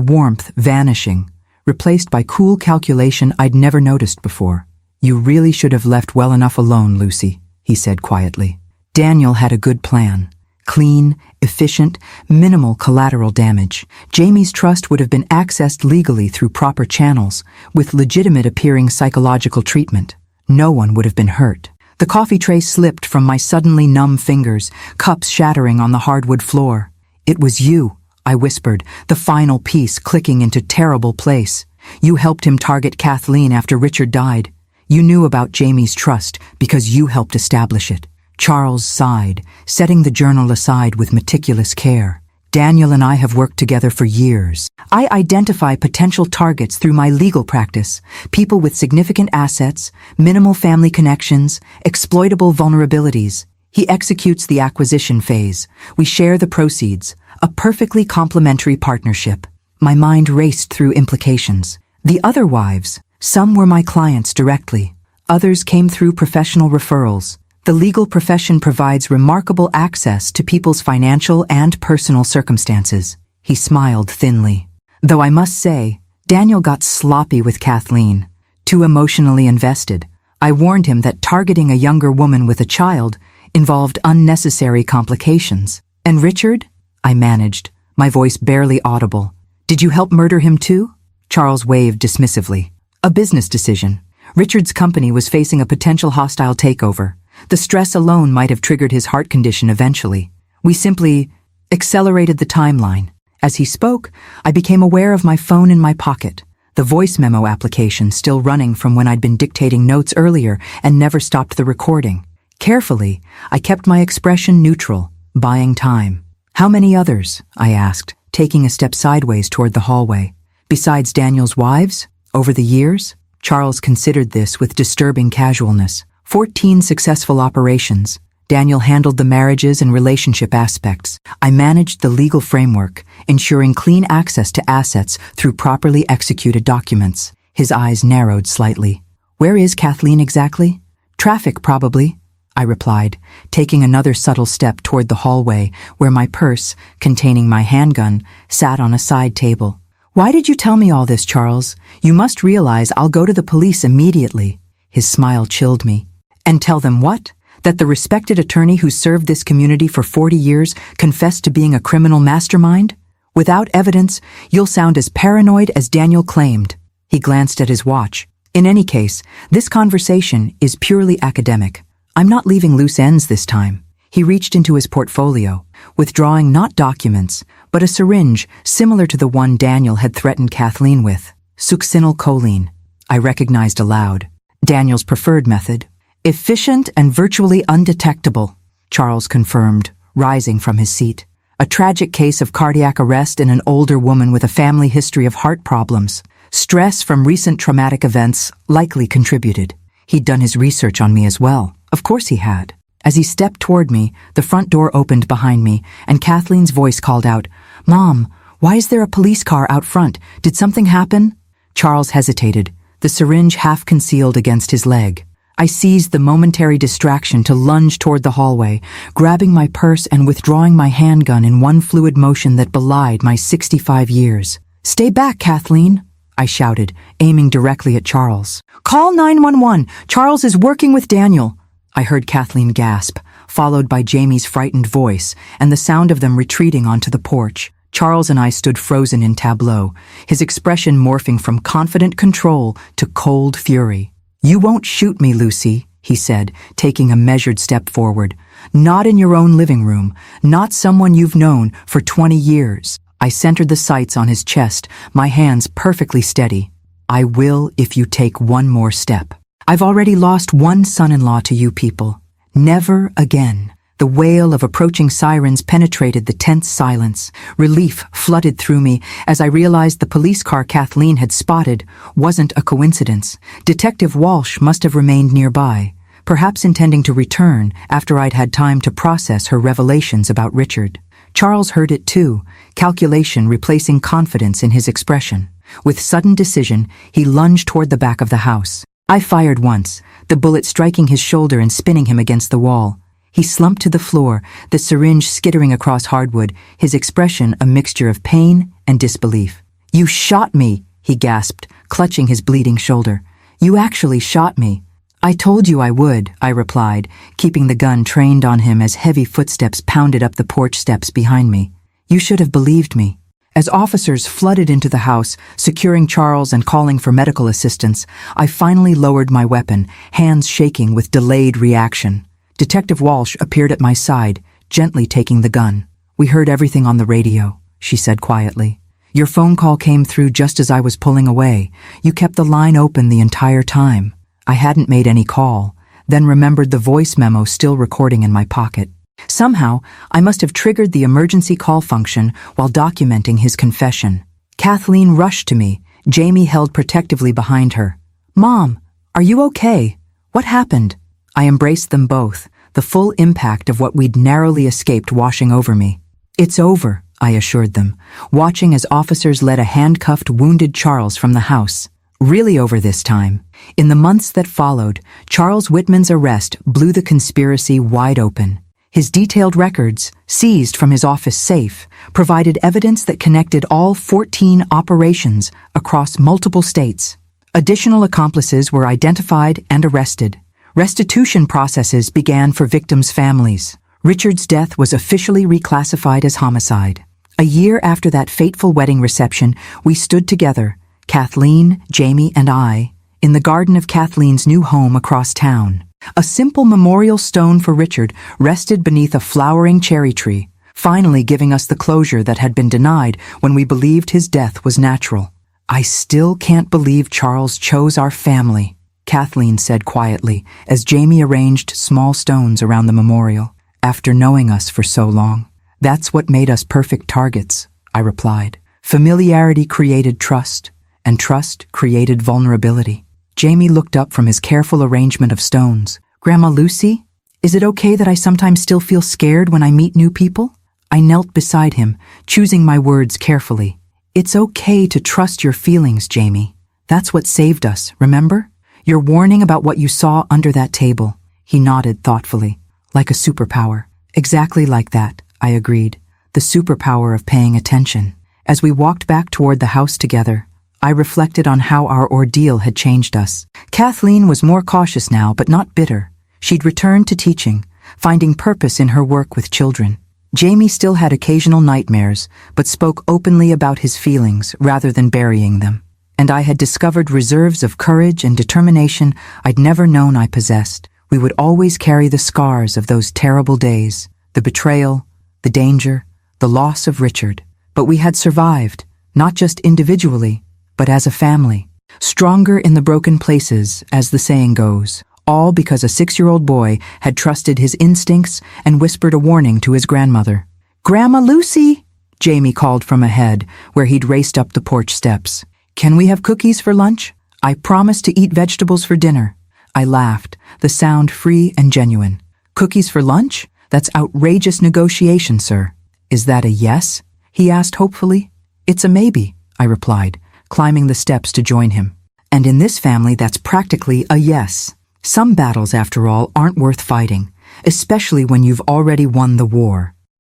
S1: warmth vanishing, replaced by cool calculation I'd never noticed before. You really should have left well enough alone, Lucy, he said quietly. Daniel had a good plan. Clean, efficient, minimal collateral damage. Jamie's trust would have been accessed legally through proper channels, with legitimate-appearing psychological treatment. No one would have been hurt. The coffee tray slipped from my suddenly numb fingers, cups shattering on the hardwood floor. It was you, I whispered, the final piece clicking into terrible place. You helped him target Kathleen after Richard died. You knew about Jamie's trust because you helped establish it. Charles sighed, setting the journal aside with meticulous care. Daniel and I have worked together for years. I identify potential targets through my legal practice, people with significant assets, minimal family connections, exploitable vulnerabilities. He executes the acquisition phase. We share the proceeds, a perfectly complementary partnership. My mind raced through implications. The other wives, some were my clients directly. Others came through professional referrals. The legal profession provides remarkable access to people's financial and personal circumstances. He smiled thinly. Though I must say, Daniel got sloppy with Kathleen, too emotionally invested. I warned him that targeting a younger woman with a child involved unnecessary complications. And Richard? I managed, my voice barely audible. Did you help murder him too? Charles waved dismissively. A business decision. Richard's company was facing a potential hostile takeover. The stress alone might have triggered his heart condition eventually. We simply accelerated the timeline. As he spoke, I became aware of my phone in my pocket, the voice memo application still running from when I'd been dictating notes earlier and never stopped the recording. Carefully, I kept my expression neutral, buying time. How many others? I asked, taking a step sideways toward the hallway. Besides Daniel's wives? Over the years? Charles considered this with disturbing casualness. 14 successful operations. Daniel handled the marriages and relationship aspects. I managed the legal framework, ensuring clean access to assets through properly executed documents. His eyes narrowed slightly. Where is Kathleen exactly? Traffic, probably, I replied, taking another subtle step toward the hallway where my purse, containing my handgun, sat on a side table. Why did you tell me all this, Charles? You must realize I'll go to the police immediately. His smile chilled me. And tell them what? That the respected attorney who served this community for 40 years confessed to being a criminal mastermind? Without evidence, you'll sound as paranoid as Daniel claimed. He glanced at his watch. In any case, this conversation is purely academic. I'm not leaving loose ends this time. He reached into his portfolio, withdrawing not documents, but a syringe similar to the one Daniel had threatened Kathleen with. Succinylcholine, I recognized aloud. Daniel's preferred method. Efficient and virtually undetectable, Charles confirmed, rising from his seat. A tragic case of cardiac arrest in an older woman with a family history of heart problems. Stress from recent traumatic events likely contributed. He'd done his research on me as well. Of course he had. As he stepped toward me, the front door opened behind me, and Kathleen's voice called out, "Mom, why is there a police car out front? Did something happen?" Charles hesitated, the syringe half concealed against his leg. I seized the momentary distraction to lunge toward the hallway, grabbing my purse and withdrawing my handgun in one fluid motion that belied my 65 years. "Stay back, Kathleen," I shouted, aiming directly at Charles. "Call 911. Charles is working with Daniel." I heard Kathleen gasp, followed by Jamie's frightened voice and the sound of them retreating onto the porch. Charles and I stood frozen in tableau, his expression morphing from confident control to cold fury. "You won't shoot me, Lucy," he said, taking a measured step forward. "Not in your own living room, not someone you've known for 20 years. I centered the sights on his chest, my hands perfectly steady. "I will if you take one more step. I've already lost one son-in-law to you people. Never again." The wail of approaching sirens penetrated the tense silence. Relief flooded through me as I realized the police car Kathleen had spotted wasn't a coincidence. Detective Walsh must have remained nearby, perhaps intending to return after I'd had time to process her revelations about Richard. Charles heard it too, calculation replacing confidence in his expression. With sudden decision, he lunged toward the back of the house. I fired once, the bullet striking his shoulder and spinning him against the wall. He slumped to the floor, the syringe skittering across hardwood, his expression a mixture of pain and disbelief. "You shot me," he gasped, clutching his bleeding shoulder. "You actually shot me." "I told you I would," I replied, keeping the gun trained on him as heavy footsteps pounded up the porch steps behind me. "You should have believed me." As officers flooded into the house, securing Charles and calling for medical assistance, I finally lowered my weapon, hands shaking with delayed reaction. Detective Walsh appeared at my side, gently taking the gun. "We heard everything on the radio," she said quietly. "Your phone call came through just as I was pulling away. You kept the line open the entire time." I hadn't made any call, then remembered the voice memo still recording in my pocket. Somehow, I must have triggered the emergency call function while documenting his confession. Kathleen rushed to me, Jamie held protectively behind her. "Mom, are you okay? What happened?" I embraced them both, the full impact of what we'd narrowly escaped washing over me. "It's over," I assured them, watching as officers led a handcuffed, wounded Charles from the house. Really over this time. In the months that followed, Charles Whitman's arrest blew the conspiracy wide open. His detailed records, seized from his office safe, provided evidence that connected all 14 operations across multiple states. Additional accomplices were identified and arrested. Restitution processes began for victims' families. Richard's death was officially reclassified as homicide. A year after that fateful wedding reception, we stood together, Kathleen, Jamie, and I, in the garden of Kathleen's new home across town. A simple memorial stone for Richard rested beneath a flowering cherry tree, finally giving us the closure that had been denied when we believed his death was natural. "I still can't believe Charles chose our family," Kathleen said quietly as Jamie arranged small stones around the memorial. "After knowing us for so long, that's what made us perfect targets," I replied. "Familiarity created trust, and trust created vulnerability." Jamie looked up from his careful arrangement of stones. "Grandma Lucy, is it okay that I sometimes still feel scared when I meet new people?" I knelt beside him, choosing my words carefully. "It's okay to trust your feelings, Jamie. That's what saved us, remember? Your warning about what you saw under that table. He nodded thoughtfully. Like a superpower. Exactly like that, I agreed. The superpower of paying attention. As we walked back toward the house together, I reflected on how our ordeal had changed us. Kathleen was more cautious now, but not bitter. She'd returned to teaching, finding purpose in her work with children. Jamie still had occasional nightmares, but spoke openly about his feelings rather than burying them. And I had discovered reserves of courage and determination I'd never known I possessed. We would always carry the scars of those terrible days, the betrayal, the danger, the loss of Richard. But we had survived, not just individually, but as a family. Stronger in the broken places, as the saying goes. All because a 6-year-old boy had trusted his instincts and whispered a warning to his grandmother. "Grandma Lucy!" Jamie called from ahead, where he'd raced up the porch steps. "Can we have cookies for lunch? I promise to eat vegetables for dinner." I laughed, the sound free and genuine. "Cookies for lunch? That's outrageous negotiation, sir." "Is that a yes?" he asked hopefully. "It's a maybe," I replied, climbing the steps to join him. "And in this family, that's practically a yes. Some battles, after all, aren't worth fighting, especially when you've already won the war."